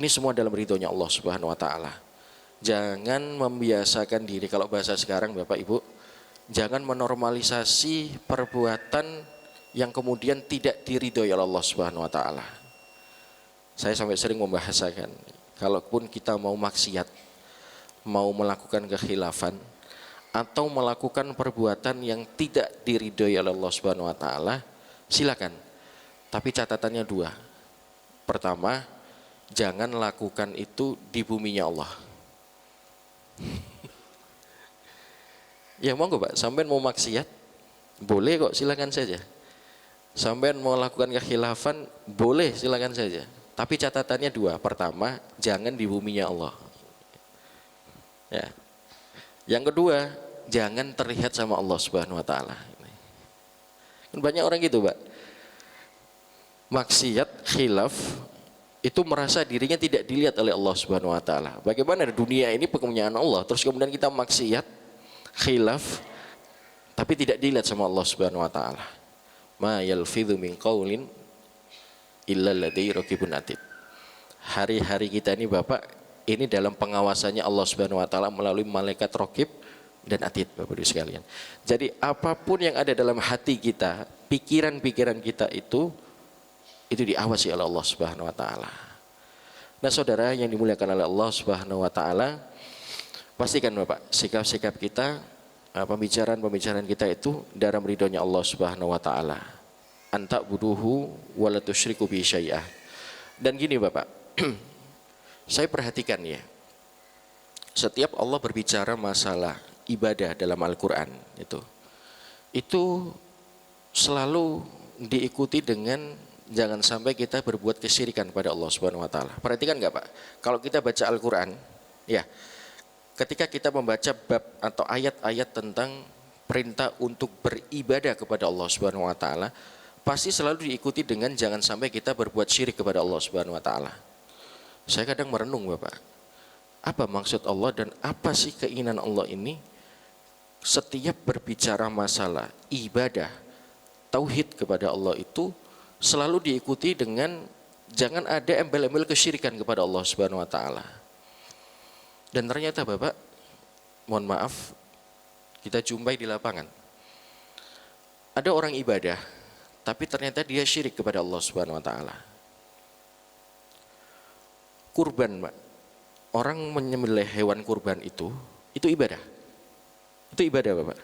semua dalam ridhonya Allah Subhanahu Wa Taala. Jangan membiasakan diri, kalau bahasa sekarang Bapak Ibu, jangan menormalisasi perbuatan yang kemudian tidak diridhoi oleh Allah Subhanahu Wa Taala. Saya sampai sering membahasakan, kalaupun kita mau maksiat, mau melakukan kekhilafan, atau melakukan perbuatan yang tidak diridhoi oleh Allah Subhanahu Wa Taala, silakan. Tapi catatannya dua. Pertama, jangan lakukan itu di buminya Allah. Ya monggo Pak, sampean mau maksiat, boleh kok, silakan saja. Sampean mau lakukan kekhilafan, boleh, silakan saja. Tapi catatannya dua. Pertama, jangan di buminya Allah. Ya. Yang kedua, jangan terlihat sama Allah Subhanahu Wa Taala. Banyak orang gitu Pak. Maksiat, khilaf, itu merasa dirinya tidak dilihat oleh Allah Subhanahu Wa Taala. Bagaimana dunia ini kepunyaan Allah, terus kemudian kita maksiat, khilaf, tapi tidak dilihat sama Allah Subhanahu Wa Taala. Ma yalfidhu min qaulin illa ladai raqibun atid. Hari-hari kita ini Bapak, ini dalam pengawasannya Allah Subhanahu Wa Taala melalui malaikat raqib dan atid Bapak Ibu sekalian. Jadi apapun yang ada dalam hati kita, pikiran-pikiran kita itu diawasi oleh Allah Subhanahu Wa Taala. Nah saudara yang dimuliakan oleh Allah Subhanahu Wa Taala, pastikan Bapak, sikap-sikap kita, pembicaraan-pembicaraan kita itu dalam ridhonya Allah Subhanahu Wa Taala. Anta buduhu wala tusyriku bi syai'ah. Dan gini Bapak, saya perhatikan ya, setiap Allah berbicara masalah ibadah dalam Al-Quran itu selalu diikuti dengan jangan sampai kita berbuat kesyirikan pada Allah Subhanahu Wa Taala. Perhatikan nggak Pak? Kalau kita baca Al-Quran, ya, ketika kita membaca bab atau ayat-ayat tentang perintah untuk beribadah kepada Allah Subhanahu Wa Taala, pasti selalu diikuti dengan jangan sampai kita berbuat syirik kepada Allah Subhanahu Wa Taala. Saya kadang merenung Bapak, apa maksud Allah dan apa sih keinginan Allah ini? Setiap berbicara masalah ibadah, tauhid kepada Allah itu selalu diikuti dengan jangan ada embel-embel kesyirikan kepada Allah Subhanahu Wa Taala. Dan ternyata Bapak, mohon maaf, kita jumpai di lapangan. Ada orang ibadah, tapi ternyata dia syirik kepada Allah Subhanahu wa taala. Kurban, Pak. Orang menyembelih hewan kurban itu ibadah. Itu ibadah, Bapak.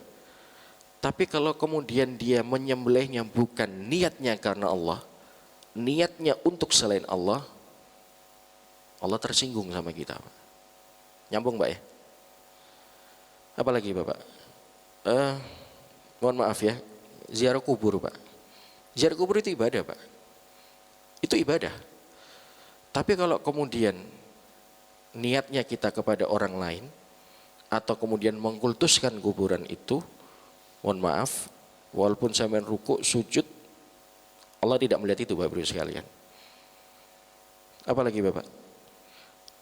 Tapi kalau kemudian dia menyembelihnya bukan niatnya karena Allah, niatnya untuk selain Allah, Allah tersinggung sama kita, Pak. Nyambung, Pak ya? Apalagi, Bapak? Mohon maaf ya, ziarah kubur, Pak. Ziarah kubur itu ibadah, Pak. Itu ibadah. Tapi kalau kemudian niatnya kita kepada orang lain, atau kemudian mengkultuskan kuburan itu, mohon maaf, walaupun sampean rukuk, sujud, Allah tidak melihat itu, Bapak Ibu sekalian. Apalagi Bapak?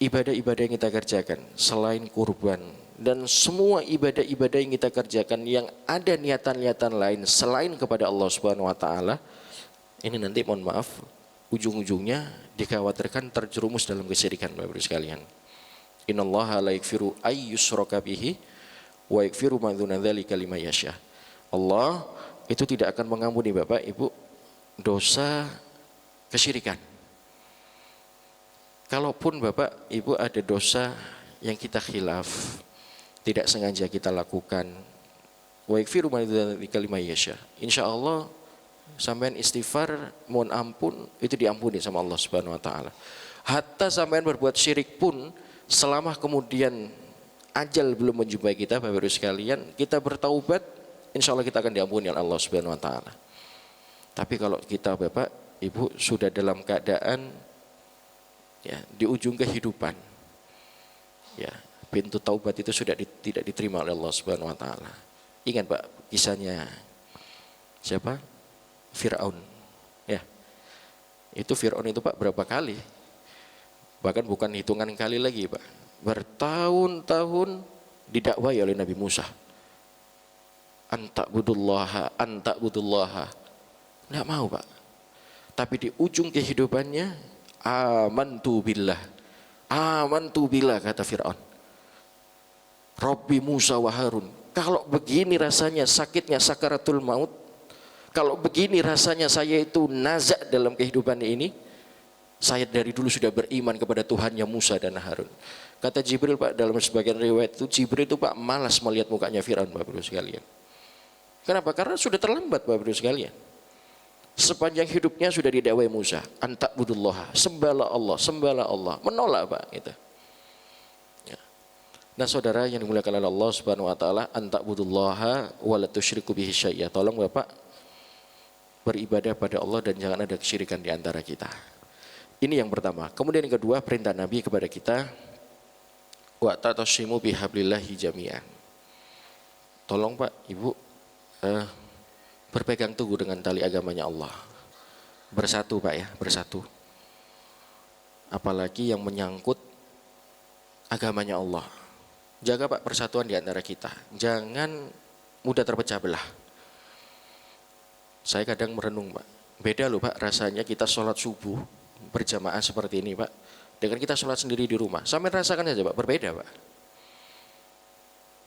Ibadah-ibadah yang kita kerjakan selain kurban dan semua ibadah-ibadah yang kita kerjakan yang ada niatan-niatan lain selain kepada Allah Subhanahu wa taala, ini nanti mohon maaf ujung-ujungnya dikhawatirkan terjerumus dalam kesyirikan, Bapak Ibu sekalian. Innallaha la yaghfiru ay yushraka bihi wa yaghfiru ma dzuna dzalika liman yasha. Allah itu tidak akan mengampuni Bapak Ibu dosa kesyirikan. Kalaupun Bapak Ibu ada dosa yang kita khilaf, tidak sengaja kita lakukan, wa yaghfiru ma dzuna dzalika liman yasha. Insyaallah sampean istighfar, mohon ampun, itu diampuni sama Allah Subhanahu wa taala. Hatta sampean berbuat syirik pun, selama kemudian ajal belum menjumpai kita, Bapak Ibu sekalian, kita bertaubat, insya Allah kita akan diampuni oleh Allah Subhanahu wa taala. Tapi kalau kita Bapak Ibu sudah dalam keadaan ya di ujung kehidupan, ya pintu taubat itu sudah tidak diterima oleh Allah Subhanahu wa taala. Ingat Pak kisahnya siapa? Fir'aun. Ya. Itu Fir'aun itu Pak berapa kali? Bahkan bukan hitungan kali lagi Pak. Bertahun-tahun didakwai oleh Nabi Musa. Anta'budullaha. Enggak mau Pak. Tapi di ujung kehidupannya amantu billah kata Fir'aun. Rabbi Musa wa Harun. Kalau begini rasanya sakitnya sakaratul maut, kalau begini rasanya saya itu nazak dalam kehidupan ini, saya dari dulu sudah beriman kepada Tuhannya Musa dan Harun. Kata Jibril Pak, dalam sebagian riwayat itu Jibril itu Pak malas melihat mukanya Fir'aun, Bapak Ibu sekalian. Kenapa? Karena sudah terlambat, Bapak Ibu sekalian. Sepanjang hidupnya sudah didakwai Musa, anta'budullaha, sembahlah Allah, menolak Pak gitu. Ya. Nah saudara yang dimuliakan oleh Allah Subhanahu wa taala, anta'budullaha wa la tusyriku bihi syai'a. Tolong Bapak beribadah pada Allah dan jangan ada kesyirikan di antara kita. Ini yang pertama. Kemudian yang kedua, perintah Nabi kepada kita, wa ta'tasimu bihablillahi jami'an. Tolong Pak, Ibu berpegang teguh dengan tali agamanya Allah. Bersatu Pak ya, bersatu. Apalagi yang menyangkut agamanya Allah. Jaga Pak persatuan di antara kita. Jangan mudah terpecah belah. Saya kadang merenung Pak. Beda loh Pak rasanya kita sholat subuh berjamaah seperti ini Pak, dengan kita sholat sendiri di rumah. Sampai rasakan saja Pak, berbeda Pak.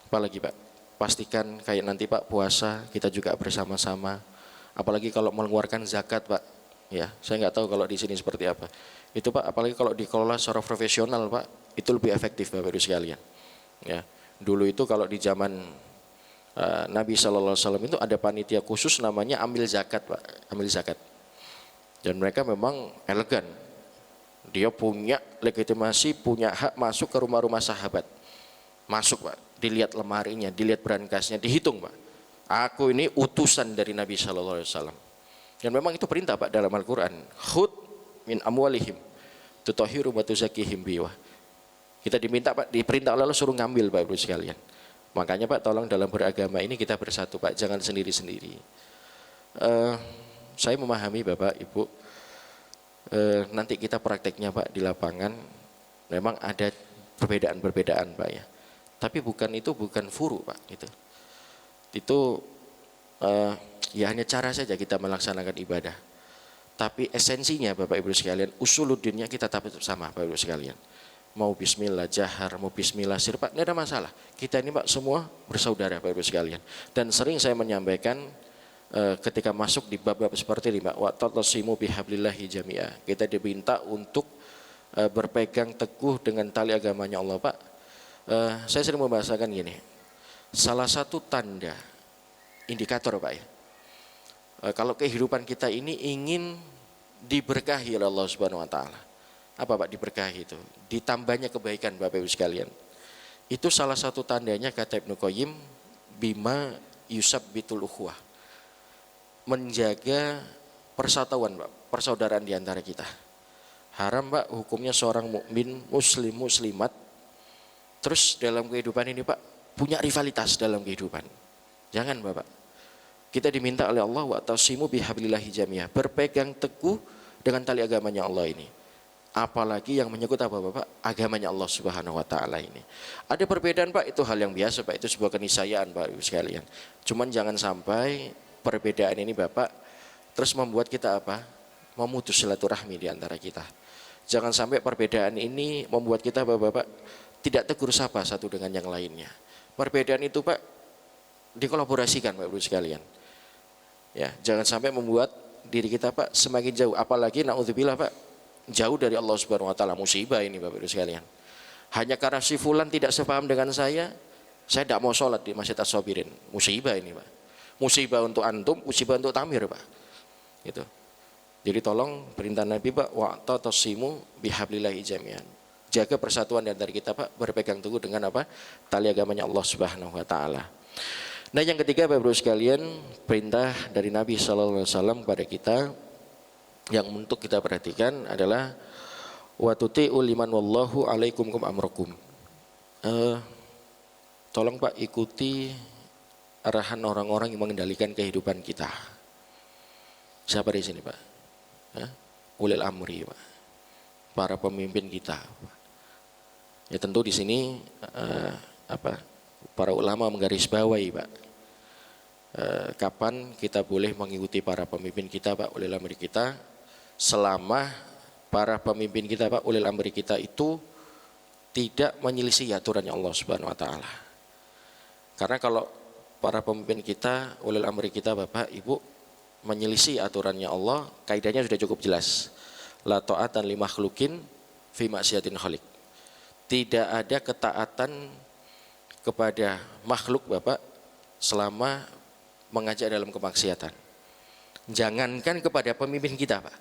Apalagi Pak, pastikan kayak nanti Pak puasa kita juga bersama-sama. Apalagi kalau mengeluarkan zakat Pak, ya saya nggak tahu kalau di sini seperti apa. Itu Pak, apalagi kalau dikelola secara profesional Pak, itu lebih efektif Bapak Ibu sekalian. Ya, dulu itu kalau di zaman Nabi SAW itu ada panitia khusus namanya ambil zakat Pak, ambil zakat. Dan mereka memang elegan. Dia punya legitimasi, punya hak masuk ke rumah-rumah sahabat. Masuk Pak, dilihat lemarinya, dilihat berangkasnya, dihitung Pak. Aku ini utusan dari Nabi SAW. Dan memang itu perintah Pak dalam Al-Quran. Khud min amwalihim tutahhiru wa tuzakihim biwa. Kita diminta Pak, diperintah Allah suruh ngambil Pak Ibu sekalian. Makanya Pak tolong dalam beragama ini kita bersatu Pak, jangan sendiri-sendiri. Saya memahami Bapak Ibu, nanti kita prakteknya Pak di lapangan memang ada perbedaan-perbedaan Pak ya. Tapi bukan furu Pak gitu. Itu ya hanya cara saja kita melaksanakan ibadah. Tapi esensinya Bapak Ibu sekalian, usuluddinnya kita tetap sama Bapak Ibu sekalian. mau bismillah jahar, mau bismillah sir Pak, tidak ada masalah. Kita ini Pak semua bersaudara Bapak Ibu sekalian. Dan sering saya menyampaikan ketika masuk di bab-bab seperti ini Pak, wa'tasimu bihablillahi jami'a. Kita diminta untuk berpegang teguh dengan tali agamanya Allah Pak. Saya sering membahasakan gini, salah satu tanda indikator Pak ya, kalau kehidupan kita ini ingin diberkahi oleh Allah Subhanahu wa taala. Apa Pak diberkahi itu? Ditambahnya kebaikan Bapak Ibu sekalian. Itu salah satu tandanya kata Ibnu Qayyim, bima yusabbitul ukhuwah. Menjaga persatuan Pak, persaudaraan di antara kita. Haram Pak hukumnya seorang mukmin, muslim, muslimat terus dalam kehidupan ini Pak punya rivalitas dalam kehidupan. Jangan Bapak. Kita diminta oleh Allah wa'tasimu bihablillahi jami'ah, berpegang teguh dengan tali agamanya Allah ini. Apalagi yang menyangkut apa Bapak? Agamanya Allah Subhanahu wa taala ini. Ada perbedaan Pak, itu hal yang biasa Pak, itu sebuah keniscayaan Pak Ibu sekalian. Cuman jangan sampai perbedaan ini Bapak terus membuat kita apa? Memutus silaturahmi di antara kita. Jangan sampai perbedaan ini membuat kita Bapak tidak tegur sapa satu dengan yang lainnya. Perbedaan itu Pak dikolaborasikan Pak Ibu sekalian. Ya, jangan sampai membuat diri kita Pak semakin jauh, apalagi naudzubillah Pak jauh dari Allah Subhanahu wa taala. Musibah ini Bapak Ibu sekalian. Hanya karena si fulan tidak sepaham dengan saya tidak mau sholat di Masjid As-Sabirin. Musibah ini Pak. Musibah untuk antum, musibah untuk tamir Pak. Gitu. Jadi tolong perintah Nabi Pak, wa'tasimu bihablillahi jami'an. Jaga persatuan di antara kita Pak, berpegang teguh dengan apa? Tali agamanya Allah Subhanahu wa taala. Nah, yang ketiga Bapak Ibu sekalian, perintah dari Nabi sallallahu alaihi wasallam kepada kita yang untuk kita perhatikan adalah wa tuti'u liman wallahu alaikum kum amrokum. Tolong Pak ikuti arahan orang-orang yang mengendalikan kehidupan kita. Siapa di sini Pak? Ulil amri Pak. Para pemimpin kita. Ya tentu di sini para ulama menggarisbawahi Pak. Kapan kita boleh mengikuti para pemimpin kita Pak, ulil amri kita, selama para pemimpin kita Pak, ulil amri kita itu tidak menyelisih aturannya Allah Subhanahu wa taala. Karena kalau para pemimpin kita, ulil amri kita Bapak Ibu menyelisih aturannya Allah, kaidahnya sudah cukup jelas. La ta'atan li makhlukin fi maksiatin khaliq. Tidak ada ketaatan kepada makhluk Bapak selama mengajak dalam kemaksiatan. Jangankan kepada pemimpin kita Pak,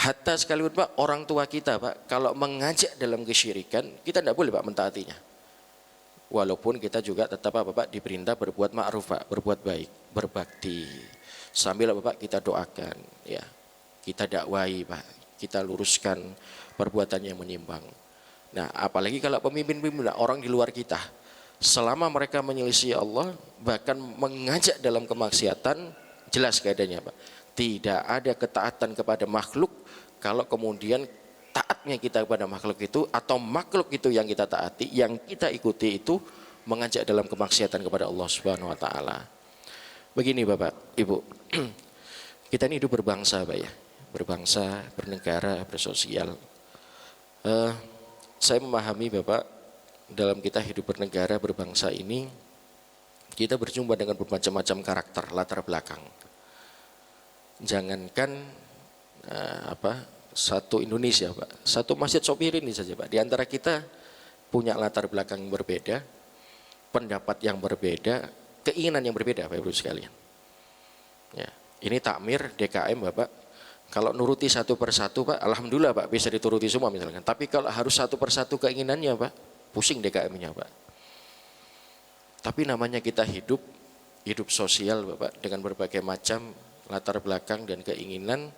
hatta sekalipun Pak orang tua kita Pak, kalau mengajak dalam kesyirikan kita tidak boleh Pak mentaatinya. Walaupun kita juga tetap Bapak diperintah berbuat ma'ruf Pak, berbuat baik, berbakti. Sambil Bapak kita doakan, ya, kita dakwahi Pak, kita luruskan perbuatan yang menyimpang. Nah, apalagi kalau pemimpin-pemimpin orang di luar kita, selama mereka menyelisih Allah, bahkan mengajak dalam kemaksiatan, jelas keadaannya Pak. Tidak ada ketaatan kepada makhluk kalau kemudian taatnya kita kepada makhluk itu atau makhluk itu yang kita taati, yang kita ikuti itu mengajak dalam kemaksiatan kepada Allah Subhanahu wa taala. Begini Bapak, Ibu. Kita ini hidup berbangsa Pak ya. Berbangsa, bernegara, bersosial. Saya memahami Bapak, dalam kita hidup bernegara, berbangsa ini kita berjumpa dengan bermacam-macam karakter, latar belakang. Jangankan satu Indonesia Pak, satu Masjid Sobirin ini saja Pak, di antara kita punya latar belakang yang berbeda, pendapat yang berbeda, keinginan yang berbeda Bapak Ibu sekalian. Ya, ini takmir DKM Bapak, kalau nuruti satu persatu Pak, alhamdulillah Pak bisa dituruti semua misalkan. Tapi kalau harus satu persatu keinginannya Pak, pusing DKM-nya Pak. Tapi namanya kita hidup sosial Bapak dengan berbagai macam latar belakang dan keinginan.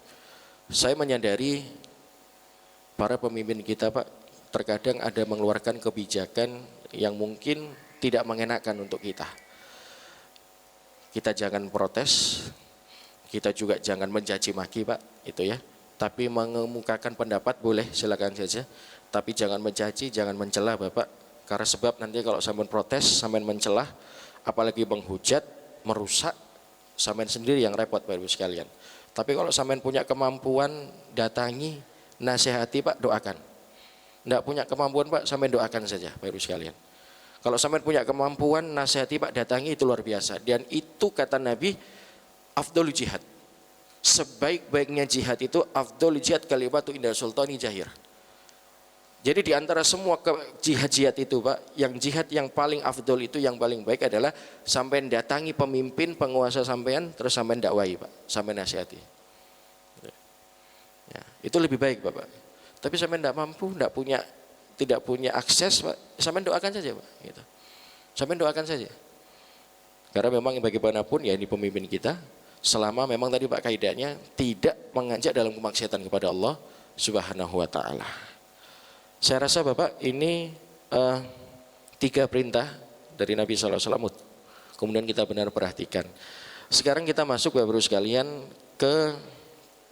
Saya menyadari para pemimpin kita Pak terkadang ada mengeluarkan kebijakan yang mungkin tidak mengenakan untuk kita. Kita jangan protes, kita juga jangan mencaci maki Pak, itu ya. Tapi mengemukakan pendapat boleh, silakan saja. Tapi jangan mencaci, jangan mencela Bapak. Karena sebab nanti kalau sampean protes, sampean mencelah, apalagi menghujat, merusak, sampean sendiri yang repot Bapak Ibu sekalian. Tapi kalau sampean punya kemampuan, datangi, nasihati Pak, doakan. Tidak punya kemampuan Pak, sampai doakan saja Bapak Ibu sekalian. Kalau sampai punya kemampuan, nasihati Pak, datangi, itu luar biasa. Dan itu kata Nabi, afdholu jihad. Sebaik-baiknya jihad itu afdholu jihad kalimatu inda sultani jahir. Jadi di antara semua jihad-jihad itu Pak, yang jihad yang paling afdol itu, yang paling baik adalah sampai datangi pemimpin, penguasa sampean, terus sampai dakwai Pak, sampai nasihati. Ya, itu lebih baik Bapak. Tapi sampai tidak mampu, tidak punya akses Pak, sampai doakan saja Pak. Gitu. Sampai doakan saja. Karena memang bagaimanapun ya ini pemimpin kita, selama memang tadi Pak kaidahnya tidak mengajak dalam kemaksiatan kepada Allah Subhanahu wa taala. Saya rasa Bapak ini 3 perintah dari Nabi SAW. Kemudian kita benar perhatikan. Sekarang kita masuk Bapak Ibu sekalian ke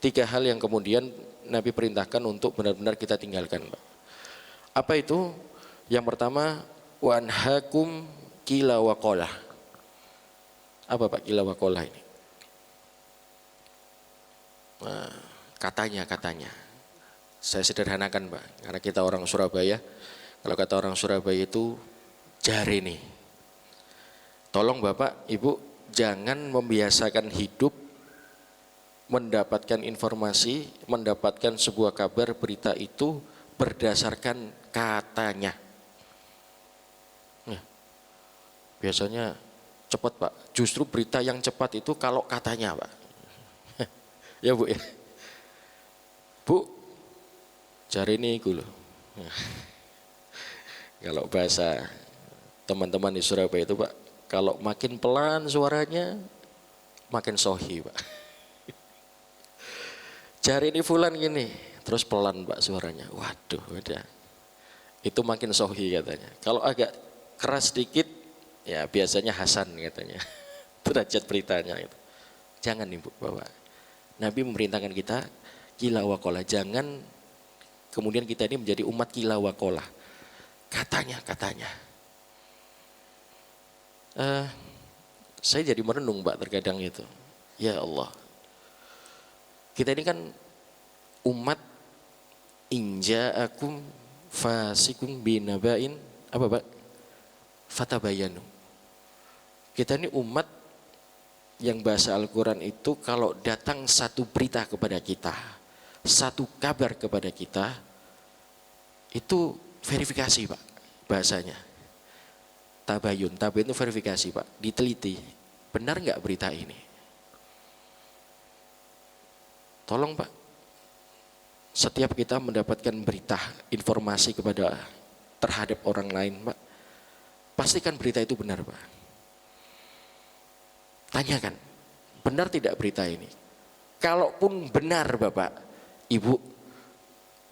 3 hal yang kemudian Nabi perintahkan untuk benar-benar kita tinggalkan Pak. Apa itu? Yang pertama, wa anhakum qila wa qala. Apa Pak qila wa qala ini? Nah, katanya. Saya sederhanakan Pak, karena kita orang Surabaya. Kalau kata orang Surabaya itu jare nih. Tolong Bapak, Ibu jangan membiasakan hidup mendapatkan informasi, mendapatkan sebuah kabar, berita itu berdasarkan katanya. Nah, biasanya cepat Pak, justru berita yang cepat itu kalau katanya Pak. Ya Bu ya. Bu, cari ini loh. Kalau bahasa teman-teman di Surabaya itu Pak, kalau makin pelan suaranya, makin sohi Pak. Cari ini fulan gini, terus pelan Pak suaranya. Waduh, udah. Itu makin sohi katanya. Kalau agak keras sedikit, ya biasanya Hasan katanya. Derajat beritanya itu. Jangan nih Bu, Bapak. Nabi memerintahkan kita qila wa qala, jangan kemudian kita ini menjadi umat qila wa qala. Katanya. Saya jadi merenung Pak terkadang itu. Ya Allah. Kita ini kan umat inja'akum fasikum binabain apa Pak? Fatabayanu. Kita ini umat yang bahasa Al-Quran itu kalau datang satu berita kepada kita, satu kabar kepada kita, itu verifikasi Pak bahasanya. Tabayun itu verifikasi Pak, diteliti. Benar nggak berita ini? Tolong Pak, setiap kita mendapatkan berita, informasi terhadap orang lain Pak, pastikan berita itu benar Pak. Tanyakan, benar tidak berita ini? Kalaupun benar Bapak, Ibu,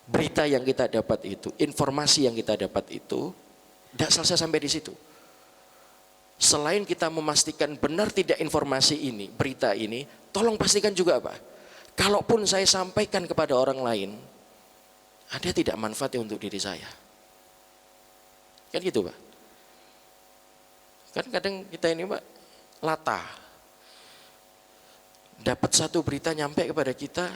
berita yang kita dapat itu, informasi yang kita dapat itu, tidak selesai sampai di situ. Selain kita memastikan benar tidak informasi ini, berita ini, tolong pastikan juga Pak, kalaupun saya sampaikan kepada orang lain, ada tidak manfaatnya untuk diri saya? Kan gitu Pak. Kan kadang kita ini Pak, latah. Dapat satu berita nyampe kepada kita,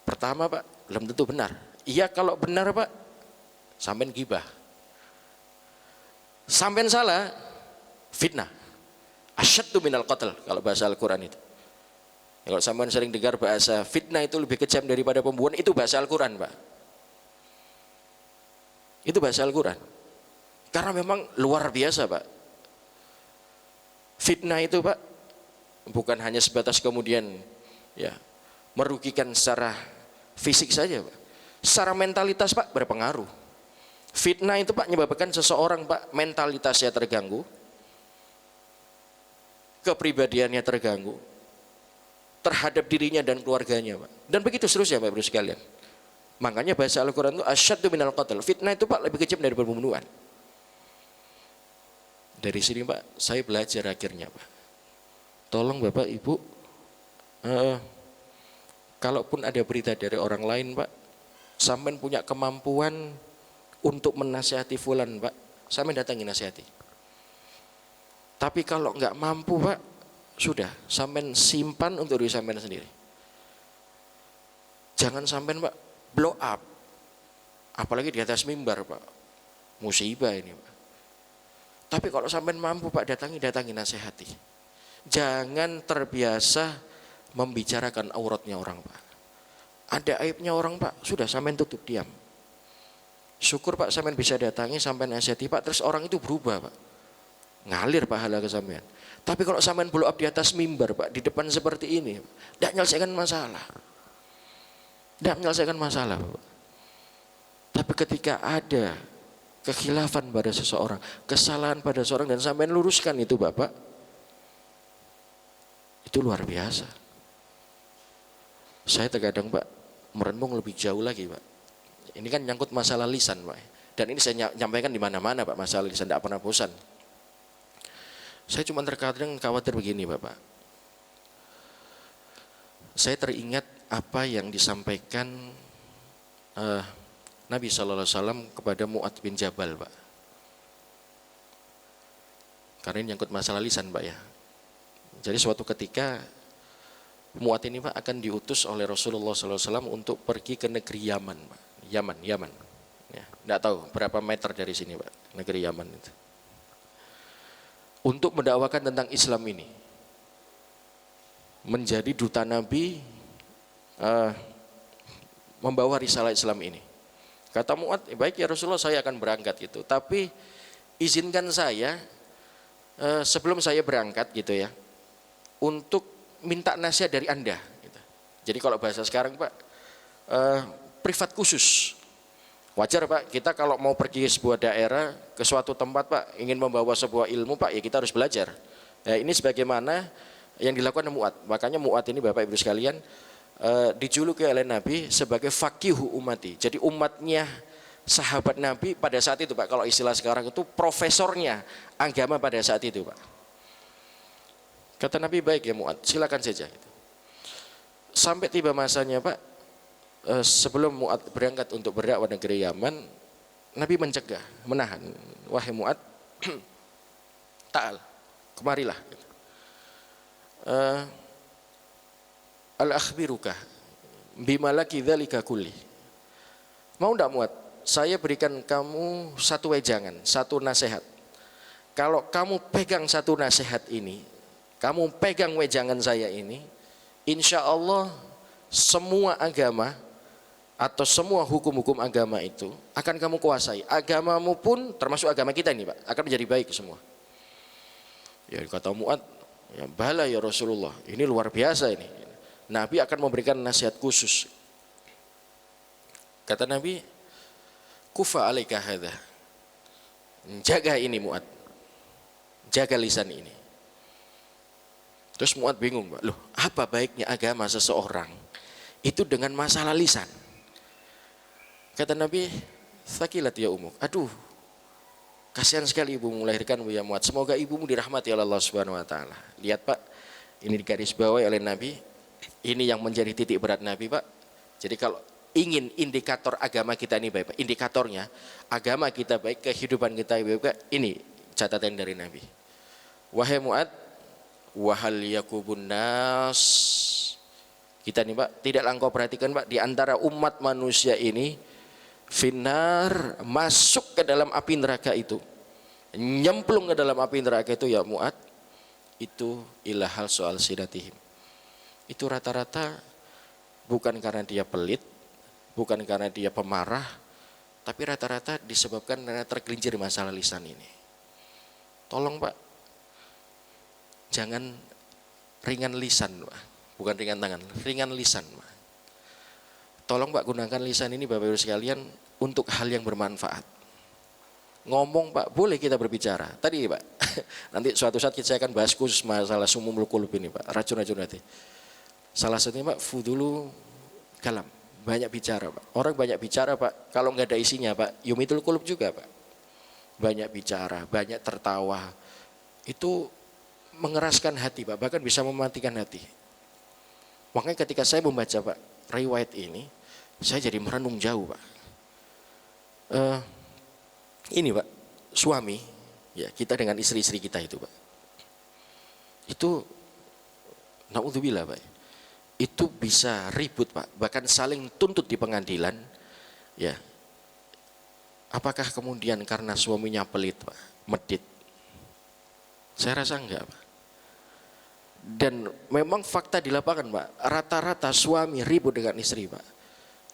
pertama Pak, belum tentu benar. Iya kalau benar Pak, sampean gibah. Sampean salah, fitnah. Asyaddu minal qatl kalau bahasa Al-Quran itu. Ya, kalau sampean sering dengar bahasa fitnah itu lebih kejam daripada pembunuhan, itu bahasa Al-Quran Pak. Itu bahasa Al-Quran. Karena memang luar biasa Pak. Fitnah itu Pak, bukan hanya sebatas kemudian ya merugikan secara fisik saja Pak. Secara mentalitas Pak berpengaruh. Fitnah itu Pak menyebabkan seseorang Pak mentalitasnya terganggu, kepribadiannya terganggu terhadap dirinya dan keluarganya Pak. Dan begitu seterusnya Bapak Ibu sekalian. Makanya bahasa Al-Quran itu asyaddu minal qatl. Fitnah itu Pak lebih kejam dari pembunuhan. Dari sini Pak, saya belajar akhirnya Pak. Tolong Bapak Ibu, kalaupun ada berita dari orang lain Pak, sampean punya kemampuan untuk menasihati fulan Pak, sampean datangi nasihati. Tapi kalau nggak mampu Pak, sudah sampean simpan untuk diri sampean sendiri. Jangan sampean Pak blow up. Apalagi di atas mimbar Pak, musibah ini Pak. Tapi kalau sampean mampu Pak, datangi nasihati. Jangan terbiasa membicarakan auratnya orang Pak. Ada aibnya orang Pak, sudah sampean tutup diam. Syukur Pak sampean bisa datangi, sampean nasihati Pak, terus orang itu berubah Pak. Ngalir pahala ke sampean. Tapi kalau sampean blow up di atas mimbar Pak, di depan seperti ini, tidak menyelesaikan masalah. Tidak menyelesaikan masalah Pak. Tapi ketika ada kekhilafan pada seseorang, kesalahan pada seseorang dan sampean luruskan itu Bapak, itu luar biasa. Saya terkadang Pak merenung lebih jauh lagi Pak. Ini kan nyangkut masalah lisan Pak. Dan ini saya nyampaikan di mana-mana Pak, masalah lisan, tidak pernah bosan. Saya cuma terkadang khawatir begini Bapak. Saya teringat apa yang disampaikan Nabi SAW kepada Mu'adz bin Jabal Pak. Karena ini nyangkut masalah lisan Pak ya. Jadi suatu ketika Mu'adz ini Pak akan diutus oleh Rasulullah SAW untuk pergi ke negeri Yaman Pak. Yaman. Ya, tidak tahu berapa meter dari sini Pak, negeri Yaman itu. Untuk mendakwakan tentang Islam ini. Menjadi duta Nabi, membawa risalah Islam ini. Kata Mu'adz, baik ya Rasulullah, saya akan berangkat gitu. Tapi izinkan saya sebelum saya berangkat gitu ya, untuk minta nasihat dari Anda. Gitu. Jadi kalau bahasa sekarang Pak, privat khusus. Wajar Pak, kita kalau mau pergi ke sebuah daerah, ke suatu tempat Pak, ingin membawa sebuah ilmu Pak, ya kita harus belajar. Ya, ini sebagaimana yang dilakukan Mu'adz. Makanya Mu'adz ini Bapak Ibu sekalian, dijuluki oleh Nabi sebagai faqihu ummati. Jadi umatnya sahabat Nabi pada saat itu Pak, kalau istilah sekarang itu profesornya agama pada saat itu Pak. Kata Nabi, baik ya Mu'adz, silakan saja. Sampai tiba masanya Pak, sebelum Mu'adz berangkat untuk berdakwah negeri Yaman, Nabi mencegah, menahan. Wahai Mu'adz, ta'al, kemarilah. Al-akhbiruka bimalaki dzalika kulli. Mau enggak Mu'adz? Saya berikan kamu satu wejangan, satu nasihat. Kalau kamu pegang satu nasihat ini, kamu pegang wejangan saya ini, insya Allah semua agama atau semua hukum-hukum agama itu akan kamu kuasai. Agamamu pun termasuk agama kita ini Pak, akan menjadi baik semua. Ya kata Mu'adz, ya bala ya Rasulullah, ini luar biasa ini. Nabi akan memberikan nasihat khusus. Kata Nabi, kufa alaika hadza. Jaga ini Mu'adz. Jaga lisan ini. Terus Mu'adz bingung, loh apa baiknya agama seseorang itu dengan masalah lisan? Kata Nabi, thaqilat ya umuk. Aduh, kasihan sekali ibumu melahirkanmu ya Mu'adz. Semoga ibumu dirahmati oleh Allah Subhanahu wa taala. Lihat Pak, ini digarisbawahi oleh Nabi. Ini yang menjadi titik berat Nabi Pak. Jadi kalau ingin indikator agama kita ini baik Pak, indikatornya agama kita baik, kehidupan kita baik Pak, ini catatan dari Nabi. Wahai Mu'adz, wahal yakubun nas. Kita nih Pak, tidaklah engkau perhatikan Pak, di antara umat manusia ini finar, masuk ke dalam api neraka itu, nyemplung ke dalam api neraka itu ya Mu'adz, itu ilahal soal sidatihim. Itu rata-rata bukan karena dia pelit, bukan karena dia pemarah, tapi rata-rata disebabkan karena tergelincir masalah lisan ini. Tolong Pak, jangan ringan lisan Pak, bukan ringan tangan, ringan lisan Pak. Tolong Pak gunakan lisan ini Bapak Ibu sekalian untuk hal yang bermanfaat. Ngomong Pak, boleh kita berbicara. Tadi Pak, nanti suatu saat saya akan bahas khusus masalah sumumul qulub ini Pak, racun-racun hati. Salah satunya Pak, fudulu kalam, banyak bicara Pak. Orang banyak bicara Pak, kalau nggak ada isinya Pak, yumitul qulub juga Pak. Banyak bicara, banyak tertawa, itu mengeraskan hati Pak, bahkan bisa mematikan hati. Makanya ketika saya membaca Pak riwayat ini, saya jadi merenung jauh Pak. Ini Pak, suami, ya kita dengan istri-istri kita itu Pak, itu naudzubillah Pak, itu bisa ribut Pak, bahkan saling tuntut di pengadilan, ya Apakah kemudian karena suaminya pelit Pak, medit? Saya rasa enggak Pak. Dan memang fakta di lapangan Pak, rata-rata suami ribut dengan istri Pak,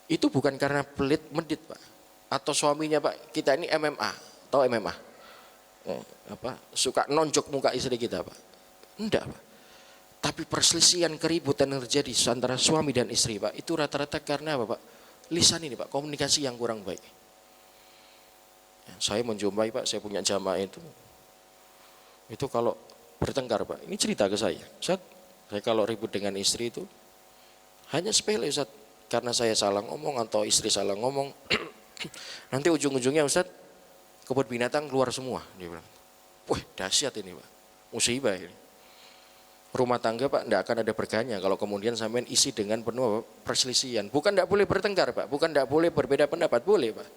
itu bukan karena pelit medit Pak, atau suaminya Pak, kita ini MMA, tahu MMA? Suka nonjok muka istri kita Pak. Enggak Pak. Tapi perselisihan, keributan yang terjadi antara suami dan istri Pak, itu rata-rata karena apa Pak? Lisan ini Pak, komunikasi yang kurang baik. Saya menjumpai Pak, saya punya jamaah itu kalau bertengkar Pak, ini cerita ke saya kalau ribut dengan istri itu hanya sepele Ustaz, karena saya salah ngomong atau istri salah ngomong, nanti ujung-ujungnya Ustaz, kebun binatang keluar semua, dia bilang. Wah dahsyat ini Pak, musibah ini. Rumah tangga Pak tidak akan ada berkahnya kalau kemudian sampean isi dengan penuh perselisihan. Bukan tidak boleh bertengkar Pak, bukan tidak boleh berbeda pendapat, boleh Pak.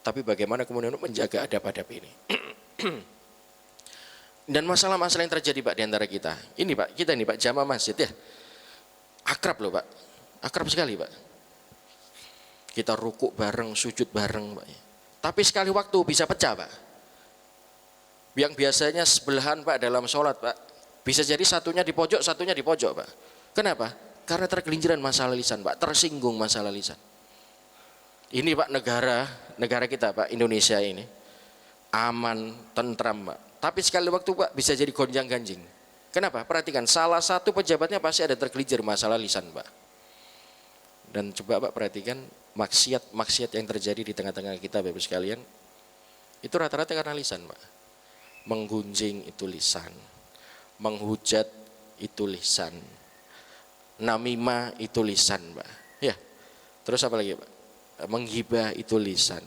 Tapi bagaimana kemudian menjaga adab-adab ini. Dan masalah-masalah yang terjadi Pak di antara kita. Ini Pak, kita ini Pak jamaah masjid ya. Akrab loh Pak. Akrab sekali Pak. Kita rukuk bareng, sujud bareng Pak. Tapi sekali waktu bisa pecah Pak. Yang biasanya sebelahan Pak dalam sholat Pak, bisa jadi satunya di pojok Pak. Kenapa? Karena tergelinciran masalah lisan Pak, tersinggung masalah lisan. Ini Pak negara kita Pak, Indonesia ini aman, tentram Pak. Tapi sekali waktu Pak bisa jadi gonjang-ganjing. Kenapa? Perhatikan, salah satu pejabatnya pasti ada tergelincir masalah lisan Pak. Dan coba Pak perhatikan maksiat yang terjadi di tengah-tengah kita Bapak sekalian, itu rata-rata karena lisan Pak. Menggunjing itu lisan, menghujat itu lisan, namimah itu lisan Pak. Ya, terus apa lagi Pak? Menghibah itu lisan,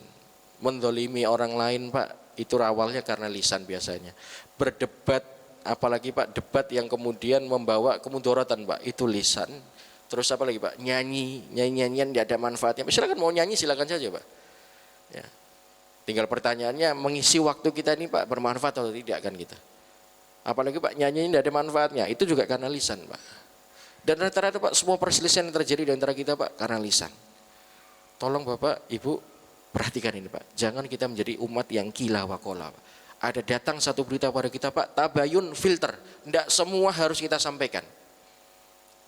mendolimi orang lain Pak, itu awalnya karena lisan biasanya. Berdebat, apalagi Pak debat yang kemudian membawa kemudaratan Pak, itu lisan. Terus apa lagi Pak? Nyanyian tidak ada manfaatnya. Silakan mau nyanyi silakan saja Pak. Ya. Tinggal pertanyaannya mengisi waktu kita ini Pak bermanfaat atau tidak kan kita. Apalagi Pak nyanyi tidak ada manfaatnya, itu juga karena lisan Pak. Dan rata-rata Pak semua perselisihan yang terjadi di antara kita Pak karena lisan. Tolong Bapak Ibu perhatikan ini Pak, jangan kita menjadi umat yang kila wakola Pak. Ada datang satu berita pada kita Pak, tabayun filter, tidak semua harus kita sampaikan.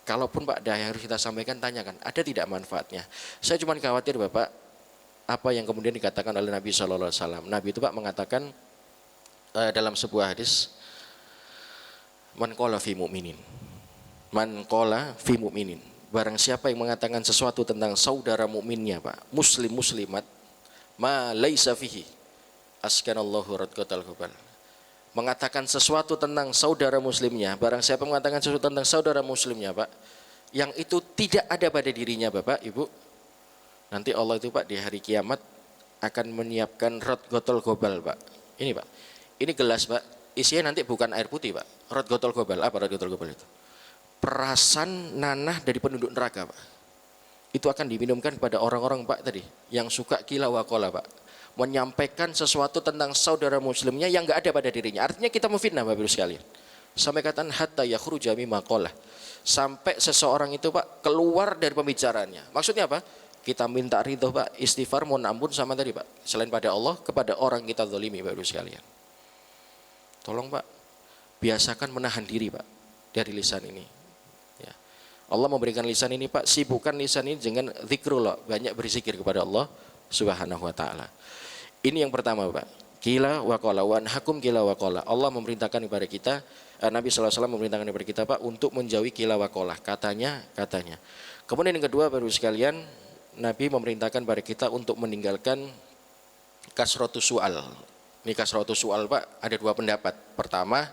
Kalaupun Pak ada yang harus kita sampaikan, tanyakan, ada tidak manfaatnya. Saya cuma khawatir Bapak, apa yang kemudian dikatakan oleh Nabi SAW. Nabi itu Pak mengatakan dalam sebuah hadis, man qala fi mu'minin, man qala fi mu'minin, barang siapa yang mengatakan sesuatu tentang saudara mukminnya Pak, muslim muslimat, ma laisa fihi askanallahu radqatal hubal. Mengatakan sesuatu tentang saudara muslimnya, barang siapa mengatakan sesuatu tentang saudara muslimnya Pak, yang itu tidak ada pada dirinya Bapak Ibu, nanti Allah itu Pak di hari kiamat akan menyiapkan radqatul hubal Pak. Ini Pak, ini gelas Pak, isinya nanti bukan air putih Pak. Radqatul hubal, apa radqatul hubal itu? Perasan nanah dari penduduk neraka Pak. Itu akan diminumkan kepada orang-orang Pak tadi yang suka kila wakola Pak, menyampaikan sesuatu tentang saudara muslimnya yang enggak ada pada dirinya. Artinya kita memfitnah Bapak Ibu sekalian. Sampai katakan hatta yakhruja mimma qala, sampai seseorang itu Pak keluar dari pembicaraannya. Maksudnya apa? Kita minta ridho Pak, istighfar, mohon ampun sama tadi Pak, selain pada Allah kepada orang kita zalimi Bapak Ibu sekalian. Tolong Pak, biasakan menahan diri Pak dari lisan ini. Ya. Allah memberikan lisan ini Pak, sibukkan lisan ini dengan zikrullah, banyak berzikir kepada Allah Subhanahu wa taala. Ini yang pertama Pak, kila wa qala wa anhakum kila wa qala. Allah memerintahkan kepada kita, Nabi SAW memerintahkan kepada kita Pak untuk menjauhi kila wa qala, katanya. Kemudian yang kedua Bapak Ibu sekalian, Nabi memerintahkan kepada kita untuk meninggalkan kasratus su'al. Ini kasratus su'al Pak, ada dua pendapat. Pertama,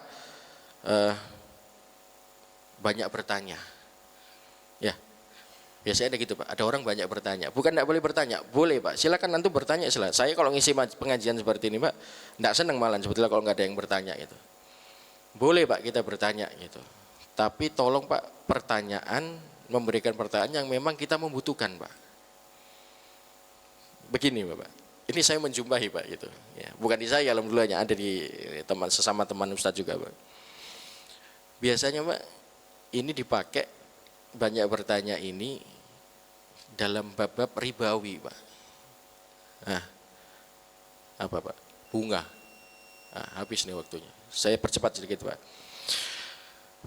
banyak bertanya. Ya. Biasanya ada gitu Pak, ada orang banyak bertanya. Bukan tidak boleh bertanya, boleh Pak, silakan nanti bertanya. Saya kalau ngisi pengajian seperti ini Pak, tidak senang malah sebetulnya kalau nggak ada yang bertanya gitu. Boleh Pak kita bertanya gitu. Tapi tolong Pak, memberikan pertanyaan yang memang kita membutuhkan Pak. Begini Bapak, ini saya menjumpai Pak gitu. Ya, bukan di saya, alhamdulillahnya ada di sesama teman Ustadz juga Pak. Biasanya Pak, ini dipakai banyak bertanya ini dalam bab-bab ribawi Pak. Nah, Apa Pak? Bunga. Nah, habis nih waktunya. Saya percepat sedikit Pak.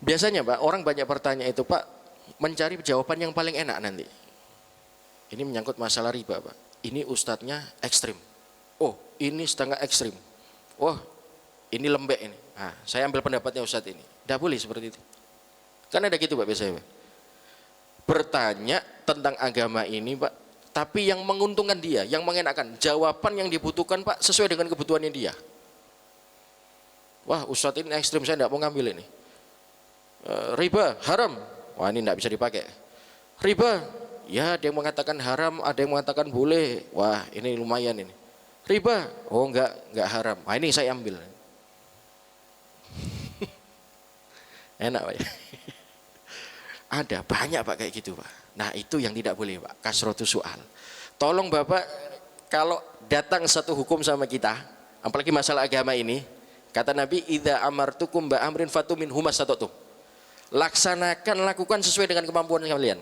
Biasanya Pak, orang banyak bertanya itu Pak, mencari jawaban yang paling enak nanti. Ini menyangkut masalah riba Pak. Ini ustadznya ekstrim. Oh, ini setengah ekstrim. Oh, ini lembek ini. Nah, saya ambil pendapatnya ustadz ini. Tidak boleh seperti itu. Kan ada gitu Pak biasanya Pak. Bertanya tentang agama ini Pak, tapi yang menguntungkan dia, yang mengenakan. Jawaban yang dibutuhkan Pak sesuai dengan kebutuhannya dia. Wah, ustadz ini ekstrim, saya tidak mau ngambil ini. Riba haram, wah ini tidak bisa dipakai. Riba, ya ada yang mengatakan haram, ada yang mengatakan boleh. Wah ini lumayan ini. Riba, oh enggak haram. Wah ini saya ambil. Enak Pak ya. Ada banyak Pak kayak gitu Pak. Nah itu yang tidak boleh Pak, kasrotus soal. Tolong Bapak kalau datang satu hukum sama kita, apalagi masalah agama ini, kata Nabi, idza amartukum ba amrin fatumin humasatatu. Laksanakan, lakukan sesuai dengan kemampuan kalian.